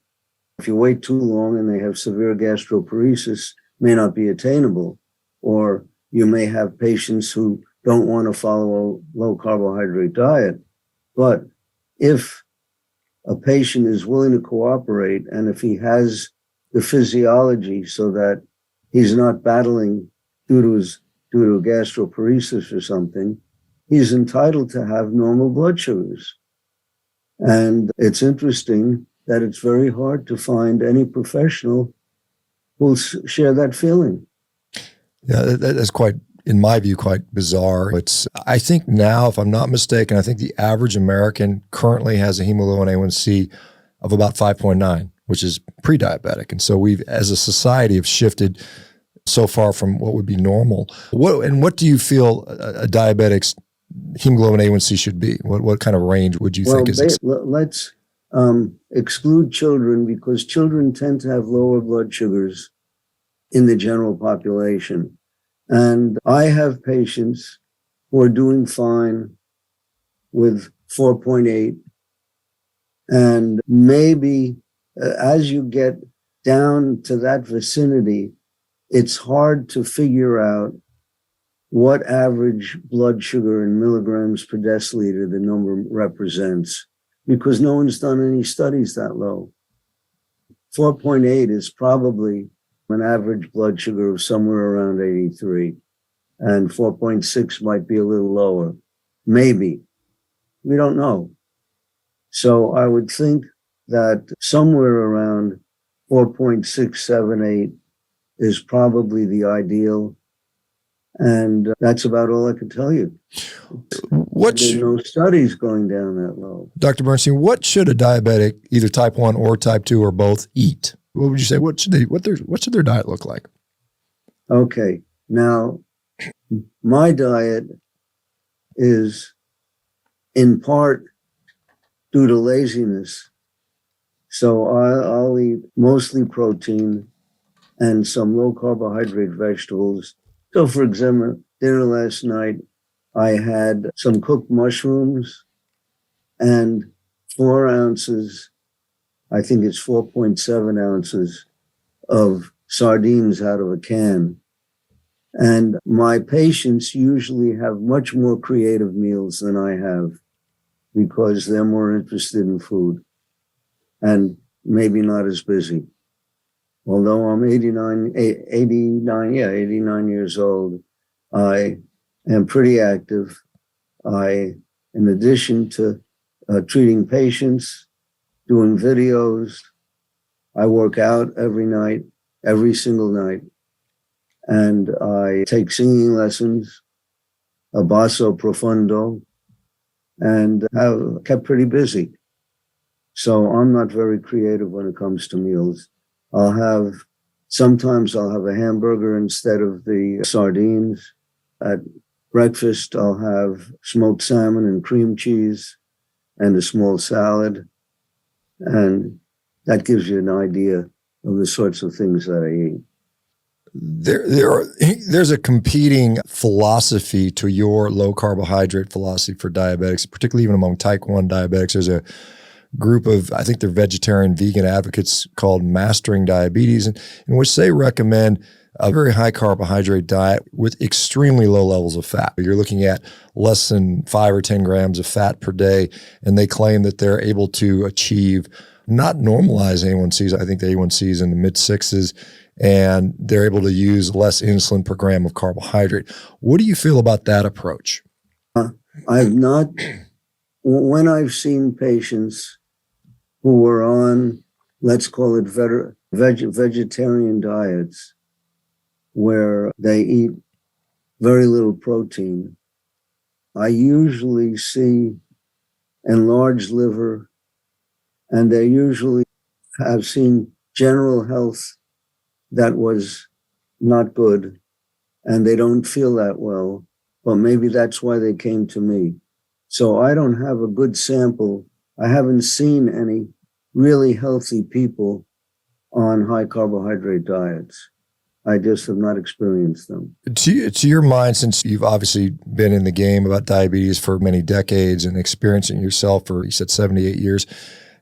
If you wait too long and they have severe gastroparesis, may not be attainable. Or you may have patients who don't want to follow a low carbohydrate diet. But if a patient is willing to cooperate, and if he has the physiology so that he's not battling due to gastroparesis or something, he's entitled to have normal blood sugars. And it's interesting that it's very hard to find any professional who'll share that feeling. Yeah, that's quite, in my view, quite bizarre. I think now, if I'm not mistaken, I think the average American currently has a hemoglobin A1C of about 5.9, which is pre-diabetic. And so we've, as a society, have shifted so far from what would be normal. What do you feel a diabetic's hemoglobin A1C should be? What kind of range would you think is? Let's exclude children, because children tend to have lower blood sugars in the general population. And I have patients who are doing fine with 4.8. And maybe as you get down to that vicinity, it's hard to figure out what average blood sugar in milligrams per deciliter the number represents, because no one's done any studies that low. 4.8 is probably an average blood sugar of somewhere around 83, and 4.6 might be a little lower. Maybe. We don't know. So I would think that somewhere around 4.678 is probably the ideal. And that's about all I could tell you. There's no studies going down that low. Dr. Bernstein, what should a diabetic, either type 1 or type 2 or both, eat? What would you say? What should their diet look like? Okay. Now, my diet is in part due to laziness. So I'll eat mostly protein and some low carbohydrate vegetables. So for example, dinner last night, I had some cooked mushrooms and 4 ounces, I think it's 4.7 ounces of sardines out of a can. And my patients usually have much more creative meals than I have because they're more interested in food and maybe not as busy. Although I'm 89 years old, I am pretty active. In addition to treating patients, doing videos, I work out every night, every single night. And I take singing lessons, a basso profundo, and have kept pretty busy. So I'm not very creative when it comes to meals. Sometimes I'll have a hamburger instead of the sardines. At breakfast, I'll have smoked salmon and cream cheese and a small salad. And that gives you an idea of the sorts of things that I eat. There's a competing philosophy to your low carbohydrate philosophy for diabetics, particularly even among type 1 diabetics. There's a group of, I think they're vegetarian vegan advocates called Mastering Diabetes, in which they recommend a very high carbohydrate diet with extremely low levels of fat. You're looking at less than 5 or 10 grams of fat per day, and they claim that they're able to achieve not normalize A1Cs. I think the A1C is in the mid-6s, and they're able to use less insulin per gram of carbohydrate. What do you feel about that approach? When I've seen patients who were on, let's call it vegetarian diets, where they eat very little protein, I usually see enlarged liver, and they usually have seen general health that was not good, and they don't feel that well, but maybe that's why they came to me. So I don't have a good sample. I haven't seen any really healthy people on high carbohydrate diets. I just have not experienced them. To your mind, since you've obviously been in the game about diabetes for many decades and experiencing it yourself for, you said, 78 years,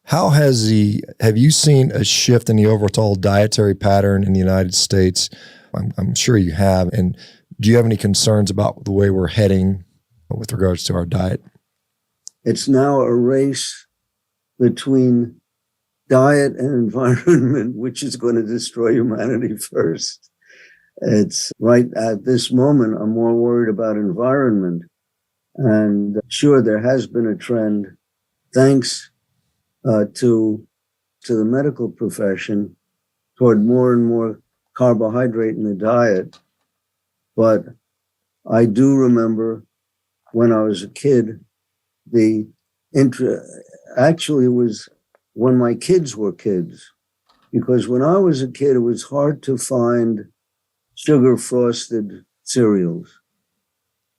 have you seen a shift in the overall dietary pattern in the United States? I'm sure you have. And do you have any concerns about the way we're heading with regards to our diet? It's now a race between diet and environment, which is going to destroy humanity first. It's right at this moment, I'm more worried about environment. And sure, there has been a trend, thanks to the medical profession, toward more and more carbohydrate in the diet. But I do remember when I was a kid, actually it was when my kids were kids, because when I was a kid, it was hard to find sugar frosted cereals.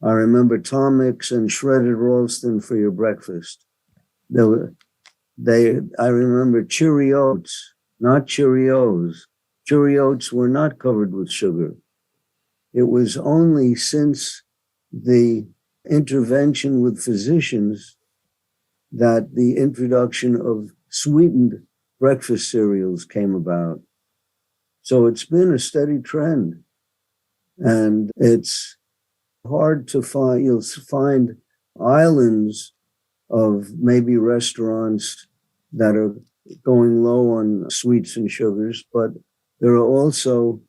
I remember Tom Mix and shredded Ralston for your breakfast. I remember Cheerios, not Cheerios. Cheerios were not covered with sugar. It was only since the intervention with physicians that the introduction of sweetened breakfast cereals came about. So it's been a steady trend. And it's hard to find, you'll find islands of maybe restaurants that are going low on sweets and sugars, but there are also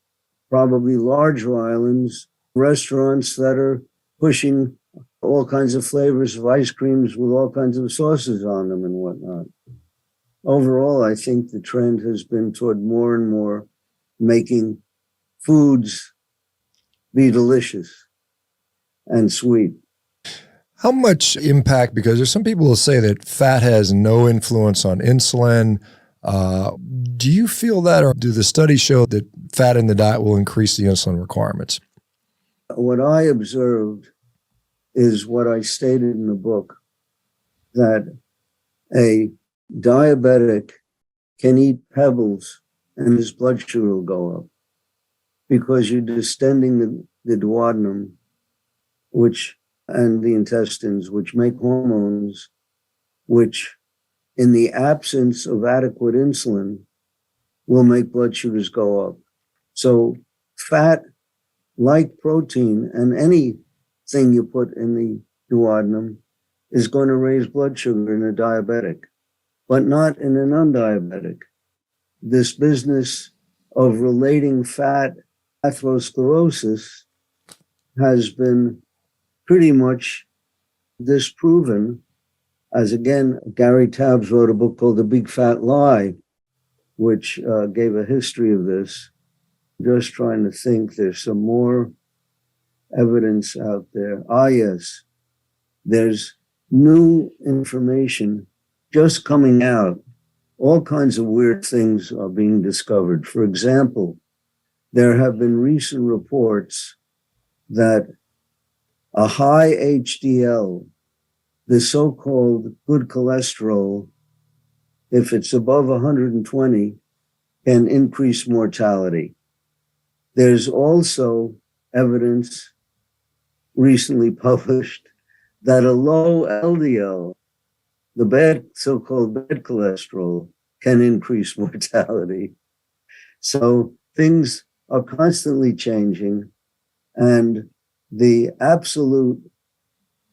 probably larger islands, restaurants that are pushing all kinds of flavors of ice creams with all kinds of sauces on them and whatnot. Overall, I think the trend has been toward more and more making foods be delicious. and sweet. How much impact, because there's some people who say that fat has no influence on insulin. Do you feel that, or do the studies show that fat in the diet will increase the insulin requirements? What I observed is what I stated in the book, that a diabetic can eat pebbles and his blood sugar will go up because you're distending the duodenum, and the intestines, which make hormones, which in the absence of adequate insulin will make blood sugars go up. So fat, like protein and anything you put in the duodenum, is going to raise blood sugar in a diabetic, but not in a non-diabetic. This business of relating fat atherosclerosis has been pretty much disproven, as again, Gary Taubes wrote a book called The Big Fat Lie, which gave a history of this. Just trying to think, there's some more evidence out there. Yes, there's new information just coming out. All kinds of weird things are being discovered. For example, there have been recent reports that a high HDL, the so-called good cholesterol, if it's above 120, can increase mortality. There's also evidence recently published that a low LDL, the so-called bad cholesterol, can increase mortality. So things are constantly changing, and the absolute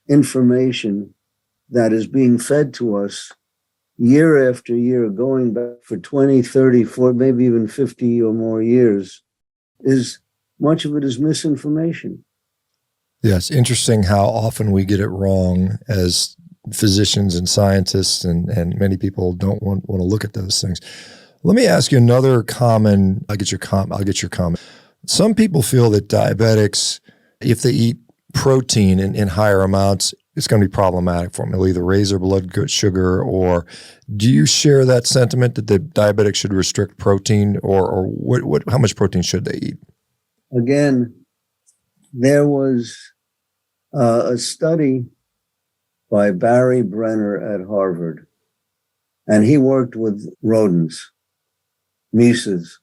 information that is being fed to us year after year, going back for 20, 30, 40, maybe even 50 or more years, is much of it is misinformation. Yes, interesting how often we get it wrong as physicians and scientists, and many people don't want to look at those things. Let me ask you another common, I'll get your comment. Some people feel that diabetics, if they eat protein in higher amounts, it's going to be problematic for them. It'll either raise their blood sugar, or do you share that sentiment that the diabetics should restrict protein, or how much protein should they eat? Again, there was a study by Barry Brenner at Harvard, and he worked with rodents, mice,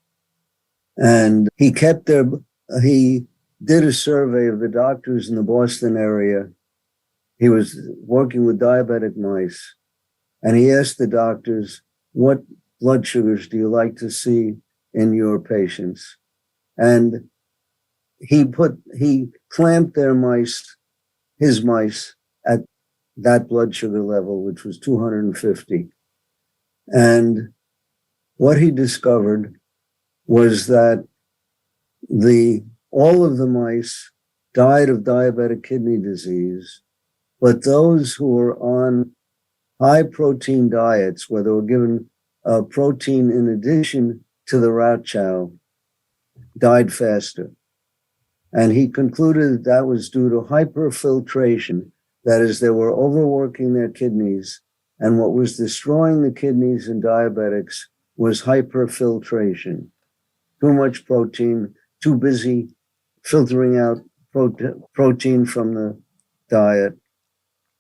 and he did a survey of the doctors in the Boston area. He was working with diabetic mice, and he asked the doctors, what blood sugars do you like to see in your patients? And he clamped his mice at that blood sugar level, which was 250. And what he discovered was that all of the mice died of diabetic kidney disease, but those who were on high protein diets, where they were given protein in addition to the rat chow, died faster. And he concluded that was due to hyperfiltration. That is, they were overworking their kidneys, and what was destroying the kidneys in diabetics was hyperfiltration. Too much protein, too busy filtering out protein from the diet.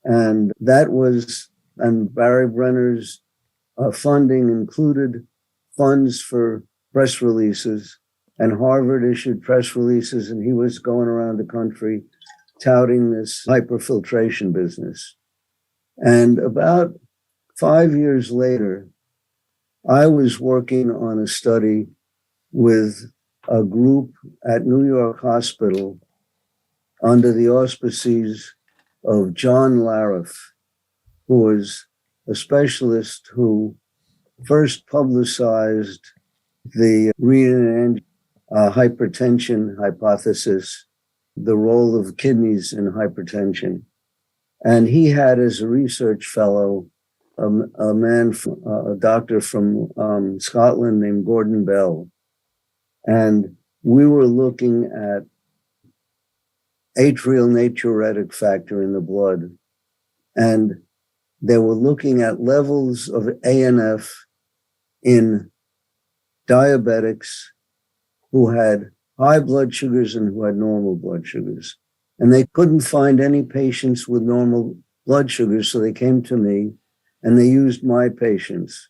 And Barry Brenner's funding included funds for press releases, and Harvard issued press releases, and he was going around the country touting this hyperfiltration business. And about 5 years later, I was working on a study with a group at New York Hospital under the auspices of John Lariff, who was a specialist who first publicized the renin hypertension hypothesis, the role of kidneys in hypertension. And he had as a research fellow a doctor from Scotland named Gordon Bell. And we were looking at atrial natriuretic factor in the blood. And they were looking at levels of ANF in diabetics who had high blood sugars and who had normal blood sugars. And they couldn't find any patients with normal blood sugars, so they came to me and they used my patients.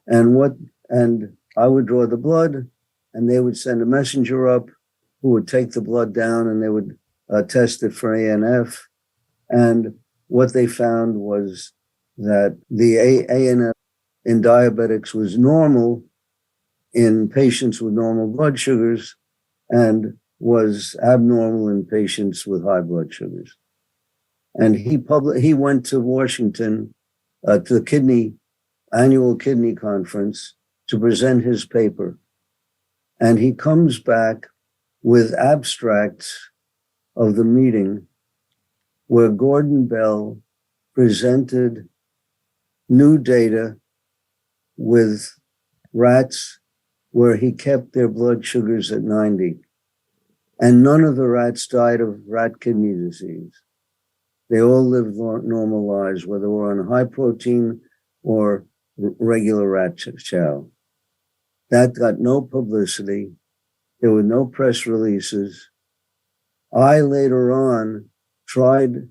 And I would draw the blood, and they would send a messenger up who would take the blood down, and they would test it for ANF. And what they found was that the ANF in diabetics was normal in patients with normal blood sugars and was abnormal in patients with high blood sugars. And he went to Washington to the annual kidney conference to present his paper. And he comes back with abstracts of the meeting where Gordon Bell presented new data with rats where he kept their blood sugars at 90. And none of the rats died of rat kidney disease. They all lived normal lives, whether they were on high protein or regular rat chow. That got no publicity. There were no press releases. I later on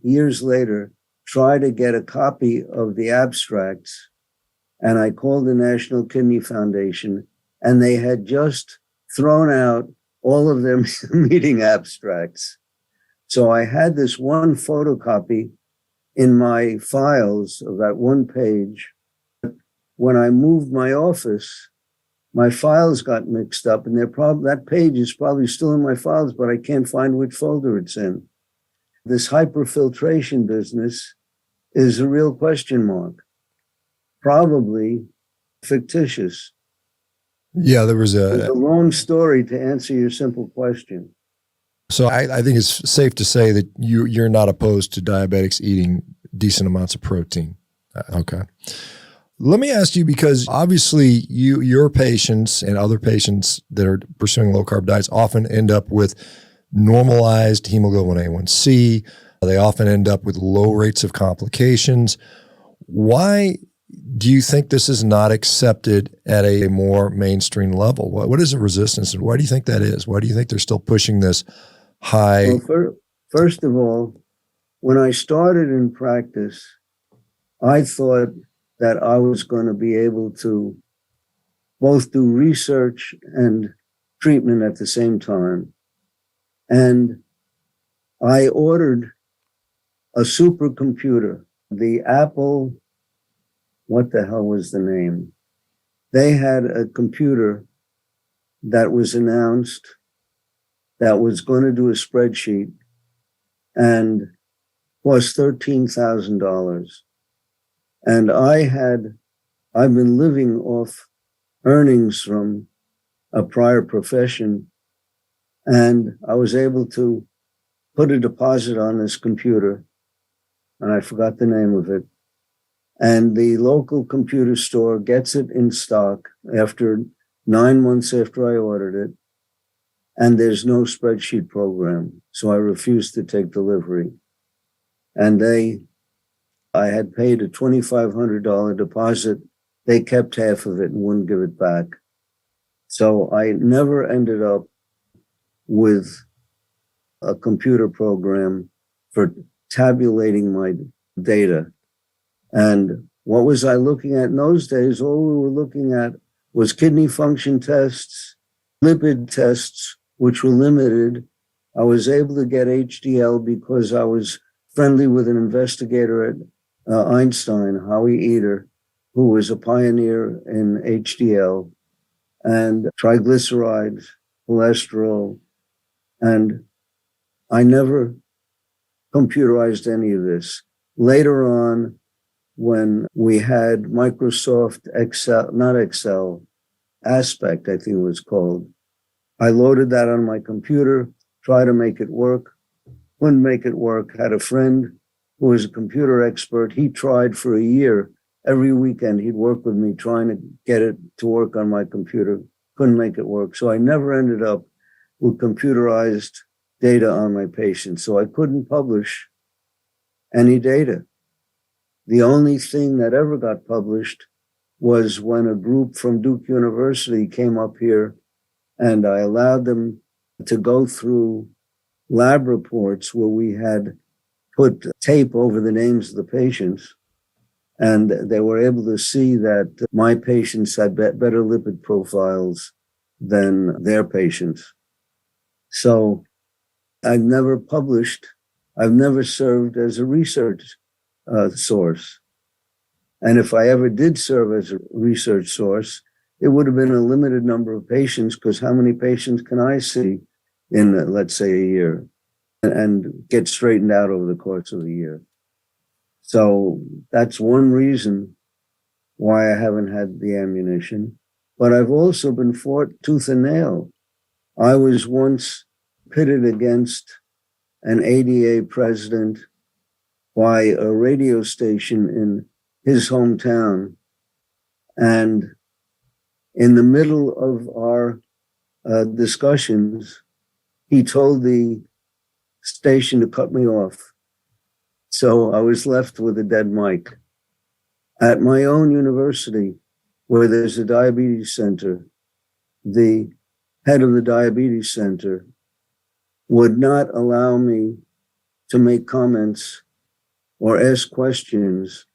years later, tried to get a copy of the abstracts, and I called the National Kidney Foundation, and they had just thrown out all of their meeting abstracts. So I had this one photocopy in my files of that one page. When I moved my office, my files got mixed up, and that page is probably still in my files, but I can't find which folder it's in. This hyperfiltration business is a real question mark, probably fictitious. Yeah, there's a long story to answer your simple question. So I think it's safe to say that you're not opposed to diabetics eating decent amounts of protein. Okay. Let me ask you, because obviously your patients and other patients that are pursuing low-carb diets often end up with normalized hemoglobin A1C. They often end up with low rates of complications. Why do you think this is not accepted at a more mainstream level? What is the resistance, and why do you think that is? Why do you think they're still pushing this high? Well, first of all, when I started in practice, I thought that I was going to be able to both do research and treatment at the same time. And I ordered a supercomputer, the Apple, what the hell was the name? They had a computer that was announced that was going to do a spreadsheet and was $13,000. And I've been living off earnings from a prior profession, and I was able to put a deposit on this computer, and I forgot the name of it. And the local computer store gets it in stock after 9 months after I ordered it, and there's no spreadsheet program. So I refused to take delivery. And I had paid a $2,500 deposit. They kept half of it and wouldn't give it back. So I never ended up with a computer program for tabulating my data. And what was I looking at in those days? All we were looking at was kidney function tests, lipid tests, which were limited. I was able to get HDL because I was friendly with an investigator at Einstein, Howie Eder, who was a pioneer in HDL, and triglycerides, cholesterol. And I never computerized any of this. Later on, when we had Microsoft Excel, not Excel, Aspect, I think it was called, I loaded that on my computer, tried to make it work, couldn't make it work. Had a friend who was a computer expert. He tried for a year. Every weekend, he'd work with me trying to get it to work on my computer. Couldn't make it work. So I never ended up with computerized data on my patients. So I couldn't publish any data. The only thing that ever got published was when a group from Duke University came up here, and I allowed them to go through lab reports where we had put tape over the names of the patients, and they were able to see that my patients had better lipid profiles than their patients. So I've never published, I've never served as a research source. And if I ever did serve as a research source, it would have been a limited number of patients, because how many patients can I see in, let's say, a year and get straightened out over the course of a year? So that's one reason why I haven't had the ammunition. But I've also been fought tooth and nail. I was once pitted against an ADA president by a radio station in his hometown. And in the middle of our discussions, he told the station to cut me off. So I was left with a dead mic. At my own university, where there's a diabetes center, the head of the diabetes center would not allow me to make comments or ask questions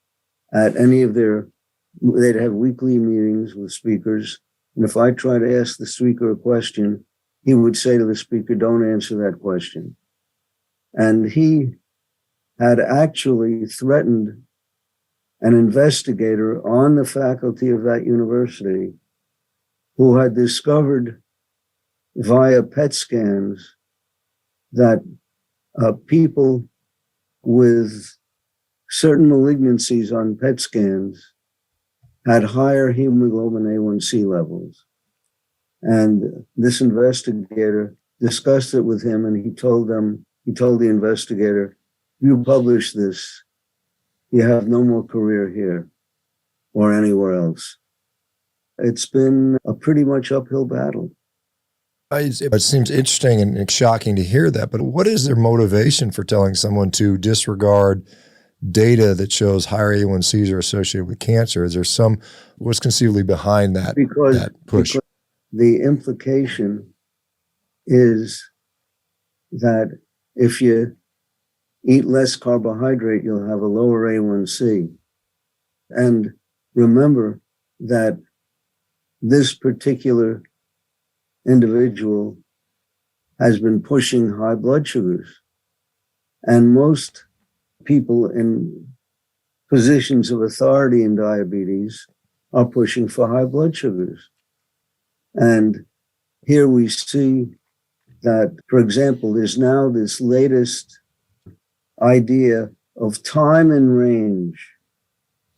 at any of they'd have weekly meetings with speakers. And if I try to ask the speaker a question, he would say to the speaker, "Don't answer that question." And he had actually threatened an investigator on the faculty of that university who had discovered via PET scans that people with certain malignancies on PET scans had higher hemoglobin A1C levels. And this investigator discussed it with him, and he told the investigator, "You publish this, you have no more career here or anywhere else." It's been a pretty much uphill battle. It seems interesting and shocking to hear that, but what is their motivation for telling someone to disregard data that shows higher A1Cs are associated with cancer? Is there what's conceivably behind that, that push? Because the implication is that if you eat less carbohydrate, you'll have a lower A1C. And remember that this particular individual has been pushing high blood sugars. And most people in positions of authority in diabetes are pushing for high blood sugars. And here we see that, for example, there's now this latest idea of time and range.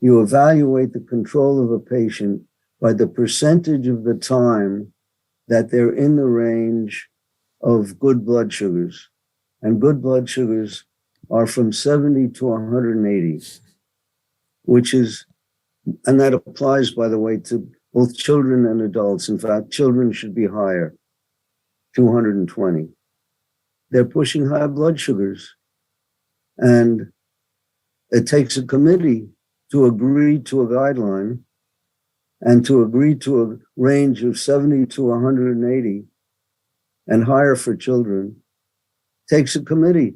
You evaluate the control of a patient by the percentage of the time that they're in the range of good blood sugars. And good blood sugars are from 70 to 180, and that applies, by the way, to both children and adults. In fact, children should be higher, 220. They're pushing high blood sugars. And it takes a committee to agree to a guideline and to agree to a range of 70 to 180 and higher for children. Takes a committee.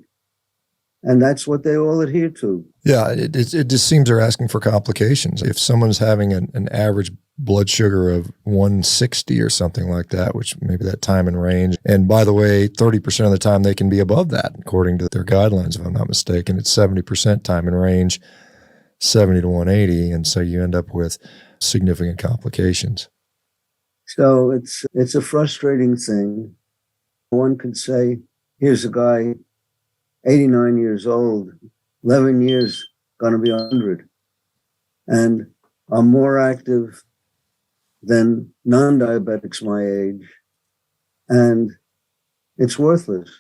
And that's what they all adhere to. Yeah, it just seems they're asking for complications. If someone's having an average blood sugar of 160 or something like that, which maybe that time and range, and by the way, 30% of the time they can be above that, according to their guidelines, if I'm not mistaken. It's 70% time and range, 70 to 180, and so you end up with significant complications. So it's a frustrating thing. One could say, here's a guy, 89 years old, 11 years, going to be 100. And I'm more active than non-diabetics my age. And it's worthless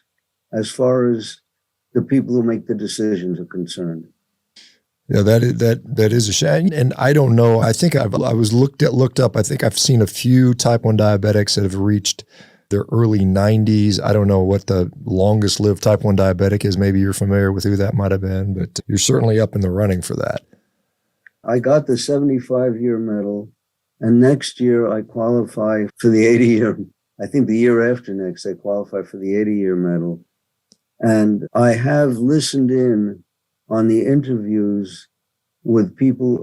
as far as the people who make the decisions are concerned. Yeah, that is a shame. And I don't know. I think I was looked up. I think I've seen a few type 1 diabetics that have reached their early 90s. I don't know what the longest lived type 1 diabetic is. Maybe you're familiar with who that might have been, but you're certainly up in the running for that. I got the 75-year medal, and next year I qualify for the 80-year. I think the year after next, I qualify for the 80-year medal. And I have listened in on the interviews with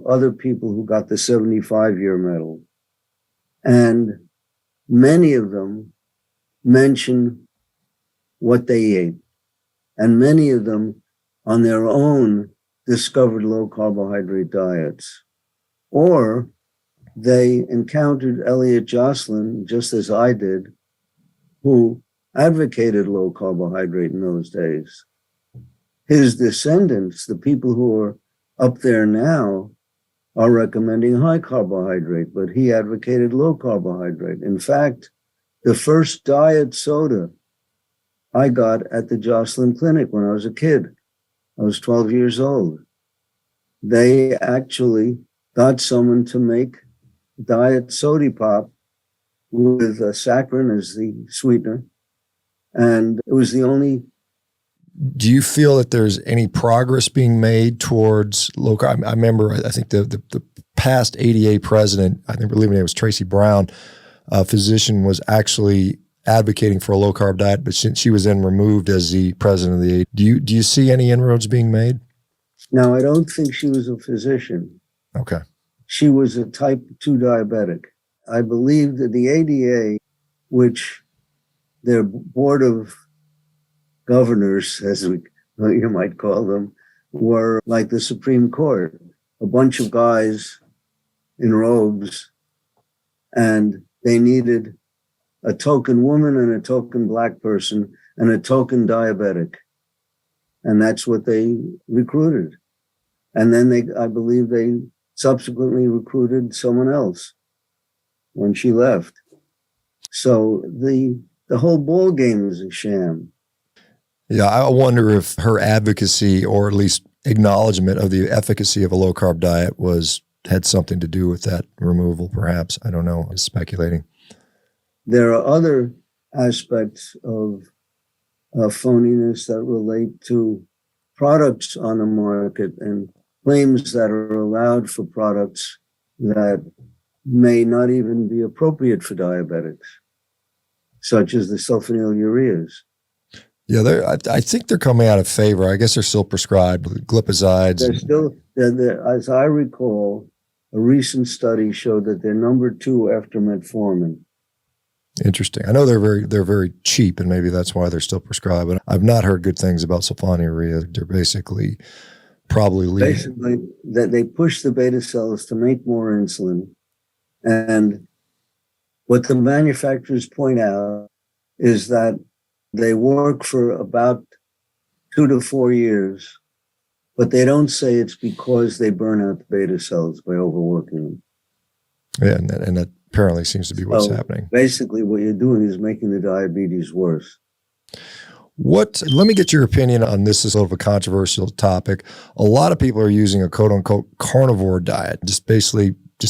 other people who got the 75-year medal. And many of them mention what they ate. And many of them on their own discovered low carbohydrate diets. Or they encountered Elliot Jocelyn, just as I did, who advocated low carbohydrate in those days. His descendants, the people who are up there now, are recommending high carbohydrate, but he advocated low carbohydrate. In fact, the first diet soda I got at the Jocelyn Clinic when I was a kid, I was 12 years old. They actually got someone to make diet soda pop with saccharin as the sweetener. And it was the only. Do you feel that there's any progress being made towards low carb? I remember, I think the past ADA president, I believe her name was Tracy Brown, a physician, was actually advocating for a low carb diet, but she was then removed as the president of the ADA. Do you see any inroads being made? No, I don't think she was a physician. Okay. She was a type 2 diabetic. I believe that the ADA, which their board of governors, as you might call them, were like the Supreme Court, a bunch of guys in robes, and they needed a token woman and a token black person and a token diabetic. And that's what they recruited. And then I believe they subsequently recruited someone else when she left. So the whole ball game is a sham. Yeah, I wonder if her advocacy, or at least acknowledgement of the efficacy of a low carb diet, had something to do with that removal, perhaps. I don't know. I'm speculating. There are other aspects of phoniness that relate to products on the market and claims that are allowed for products that may not even be appropriate for diabetics, such as the sulfonylureas. Yeah, I think they're coming out of favor. I guess they're still prescribed, glipizide. As I recall, a recent study showed that they're number 2 after metformin. Interesting. I know they're very cheap, and maybe that's why they're still prescribed. But I've not heard good things about sulfonylurea. They're basically that they push the beta cells to make more insulin, and what the manufacturers point out is that they work for about 2 to 4 years, but they don't say it's because they burn out the beta cells by overworking them. Yeah, and that apparently seems to be what's happening. Basically, what you're doing is making the diabetes worse. Let me get your opinion on this. Is sort of a controversial topic. A lot of people are using a quote unquote carnivore diet, just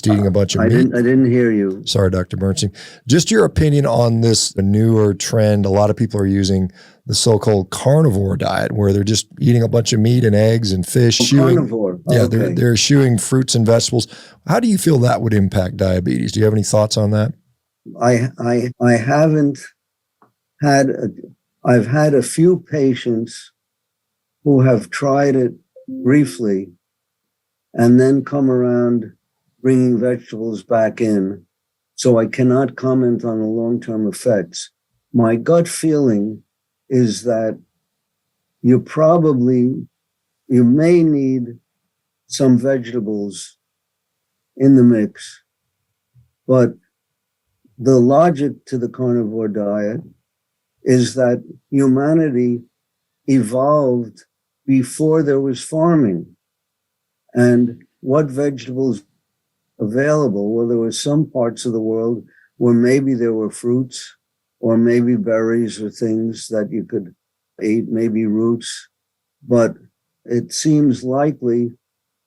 eating a bunch of meat. I didn't hear you. Sorry, Dr. Bernstein. Just your opinion on this newer trend. A lot of people are using the so-called carnivore diet, where they're just eating a bunch of meat and eggs and fish. Carnivore. Yeah, okay. They're eschewing fruits and vegetables. How do you feel that would impact diabetes? Do you have any thoughts on that? I haven't had. I've had a few patients who have tried it briefly and then come around bringing vegetables back in. So I cannot comment on the long-term effects. My gut feeling is that you may need some vegetables in the mix, but the logic to the carnivore diet is that humanity evolved before there was farming. And what vegetables available? Well, there were some parts of the world where maybe there were fruits or maybe berries or things that you could eat, maybe roots. But it seems likely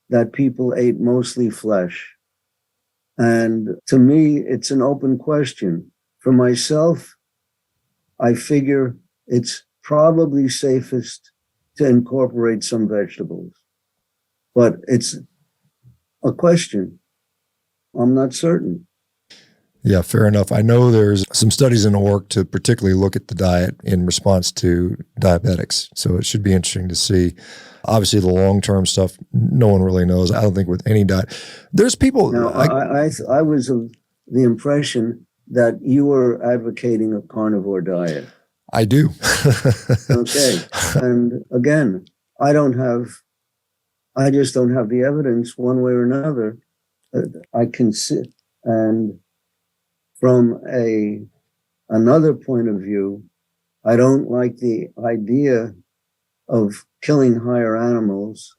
that people ate mostly flesh. And to me, it's an open question. For myself, I figure it's probably safest to incorporate some vegetables. But it's a question. I'm not certain. Yeah, fair enough. I know there's some studies in the work to particularly look at the diet in response to diabetics. So it should be interesting to see. Obviously, the long-term stuff, no one really knows. I don't think with any diet. There's people. Now, I was of the impression that you were advocating a carnivore diet. I do. Okay. And again, I just don't have the evidence one way or another. I can sit, and from another point of view, I don't like the idea of killing higher animals,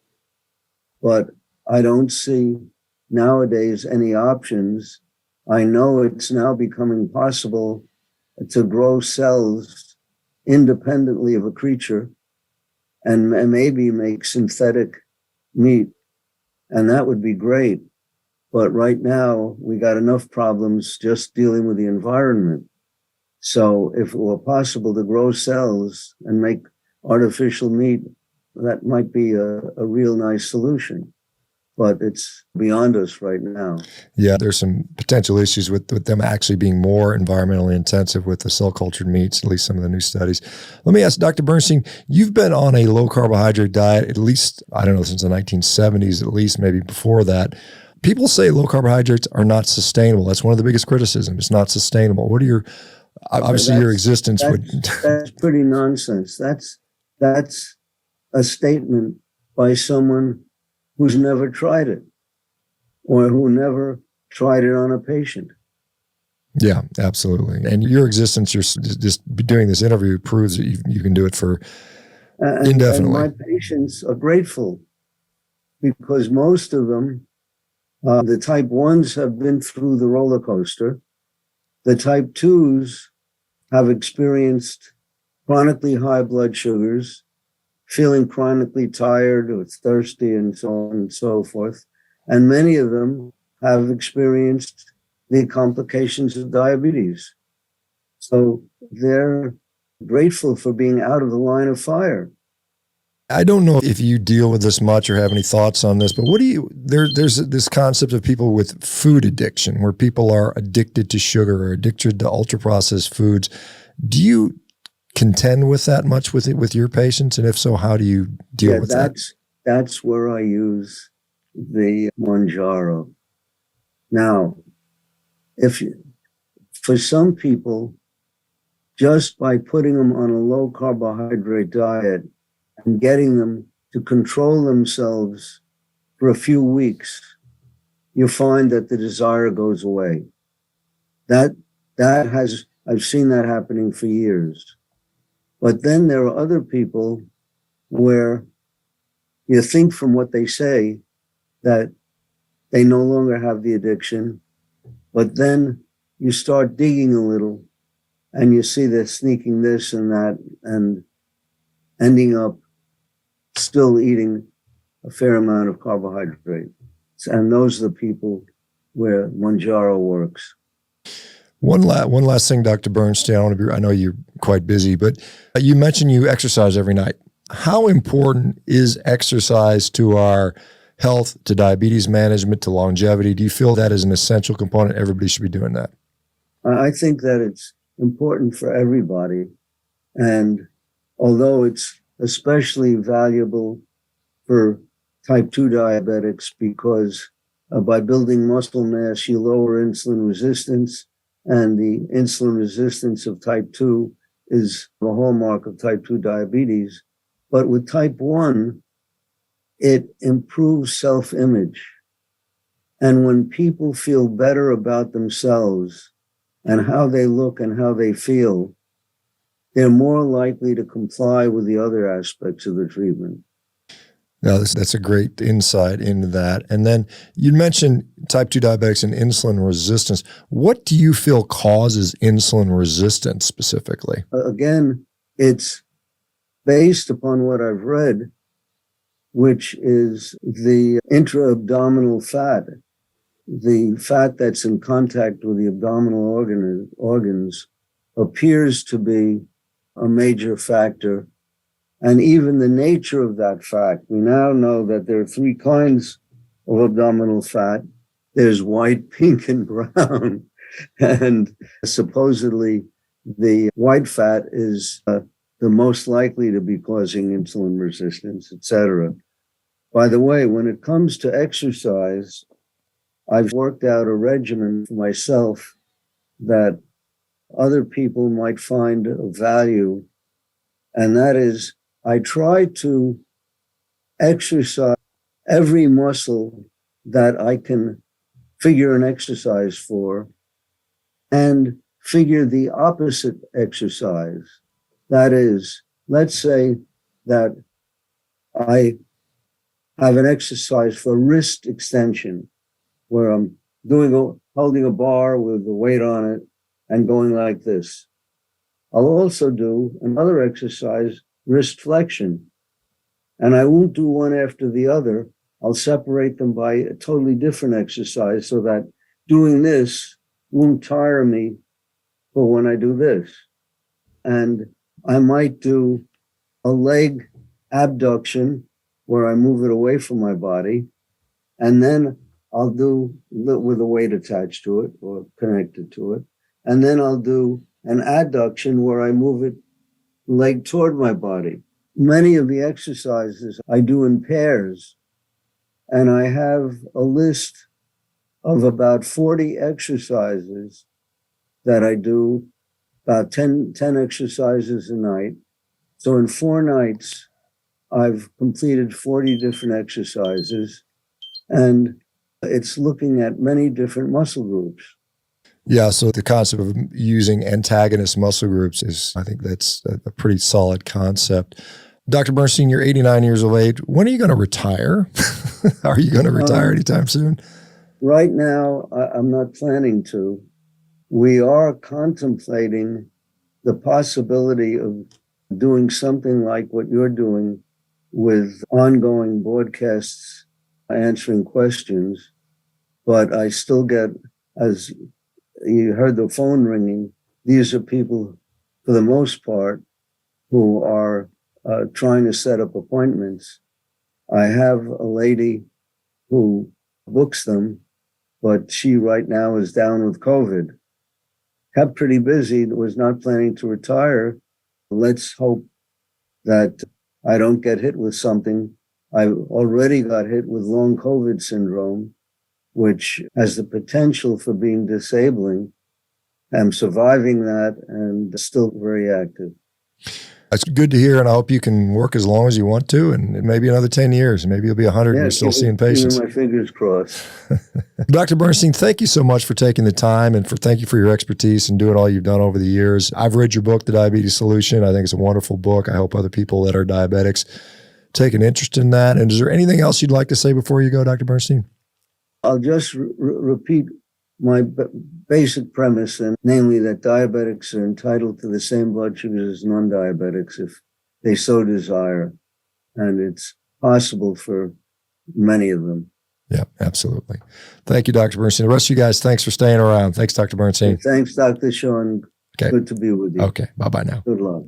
but I don't see nowadays any options. I know it's now becoming possible to grow cells independently of a creature and maybe make synthetic meat, and that would be great. But right now, we got enough problems just dealing with the environment. So if it were possible to grow cells and make artificial meat, that might be a real nice solution. But it's beyond us right now. Yeah, there's some potential issues with them actually being more environmentally intensive with the cell-cultured meats, at least some of the new studies. Let me ask Dr. Bernstein, you've been on a low-carbohydrate diet at least, I don't know, since the 1970s, at least maybe before that. People say low carbohydrates are not sustainable. That's one of the biggest criticisms. It's not sustainable. What are your, obviously your existence would. That's pretty nonsense. That's a statement by someone who's never tried it or who never tried it on a patient. Yeah, absolutely. And your existence, you're just doing this interview proves that you can do it for indefinitely. And my patients are grateful because most of them, the type 1s have been through the roller coaster. The type 2s have experienced chronically high blood sugars, feeling chronically tired or thirsty and so on and so forth. And many of them have experienced the complications of diabetes. So they're grateful for being out of the line of fire. I don't know if you deal with this much or have any thoughts on this, but there's this concept of people with food addiction where people are addicted to sugar or addicted to ultra-processed foods. Do you contend with that much with your patients? And if so, how do you deal with that? That's where I use the Mounjaro. Now, for some people, just by putting them on a low carbohydrate diet and getting them to control themselves for a few weeks, you find that the desire goes away. I've seen that happening for years. But then there are other people where you think from what they say that they no longer have the addiction, but then you start digging a little and you see they're sneaking this and that and ending up still eating a fair amount of carbohydrate. And those are the people where Mounjaro works. One last thing, Dr. Bernstein, I know you're quite busy, but you mentioned you exercise every night. How important is exercise to our health, to diabetes management, to longevity? Do you feel that is an essential component? Everybody should be doing that. I think that it's important for everybody. And although it's especially valuable for type 2 diabetics because by building muscle mass, you lower insulin resistance, and the insulin resistance of type 2 is the hallmark of type 2 diabetes. But with type 1, it improves self-image. And when people feel better about themselves and how they look and how they feel, they're more likely to comply with the other aspects of the treatment. Now, that's a great insight into that. And then you mentioned type 2 diabetics and insulin resistance. What do you feel causes insulin resistance specifically? Again, it's based upon what I've read, which is the intra-abdominal fat, the fat that's in contact with the abdominal organs appears to be a major factor. And even the nature of that fat. We now know that there are three kinds of abdominal fat. There's white, pink, and brown. And supposedly the white fat is the most likely to be causing insulin resistance, etc. By the way, when it comes to exercise, I've worked out a regimen for myself that other people might find of value. And that is, I try to exercise every muscle that I can figure an exercise for and figure the opposite exercise. That is, let's say that I have an exercise for wrist extension where I'm holding a bar with the weight on it and going like this. I'll also do another exercise, wrist flexion. And I won't do one after the other. I'll separate them by a totally different exercise so that doing this won't tire me for when I do this. And I might do a leg abduction where I move it away from my body. And then I'll do with a weight attached to it or connected to it. And then I'll do an adduction where I move it leg toward my body. Many of the exercises I do in pairs, and I have a list of about 40 exercises that I do, about 10 exercises a night. So in 4 nights, I've completed 40 different exercises, and it's looking at many different muscle groups. Yeah, so the concept of using antagonist muscle groups is, I think that's a pretty solid concept. Dr. Bernstein, you're 89 years of age. When are you going to retire? Are you going to retire anytime soon? Right now, I'm not planning to. We are contemplating the possibility of doing something like what you're doing with ongoing broadcasts answering questions. But I still get, as you heard the phone ringing, these are people, for the most part, who are trying to set up appointments. I have a lady who books them, but she right now is down with COVID. Kept pretty busy, was not planning to retire. Let's hope that I don't get hit with something. I already got hit with long COVID syndrome, which has the potential for being disabling. I'm surviving that and still very active. That's good to hear, and I hope you can work as long as you want to, and maybe another 10 years. Maybe you'll be 100 and you're still seeing patients. My fingers crossed. Dr. Bernstein, thank you so much for taking the time, and thank you for your expertise and doing all you've done over the years. I've read your book, The Diabetes Solution. I think it's a wonderful book. I hope other people that are diabetics take an interest in that. And is there anything else you'd like to say before you go, Dr. Bernstein? I'll just repeat my basic premise, and namely that diabetics are entitled to the same blood sugars as non-diabetics if they so desire. And it's possible for many of them. Yeah, absolutely. Thank you, Dr. Bernstein. The rest of you guys, thanks for staying around. Thanks, Dr. Bernstein. Thanks, Dr. Shawn. Okay. Good to be with you. Okay. Bye-bye now. Good luck.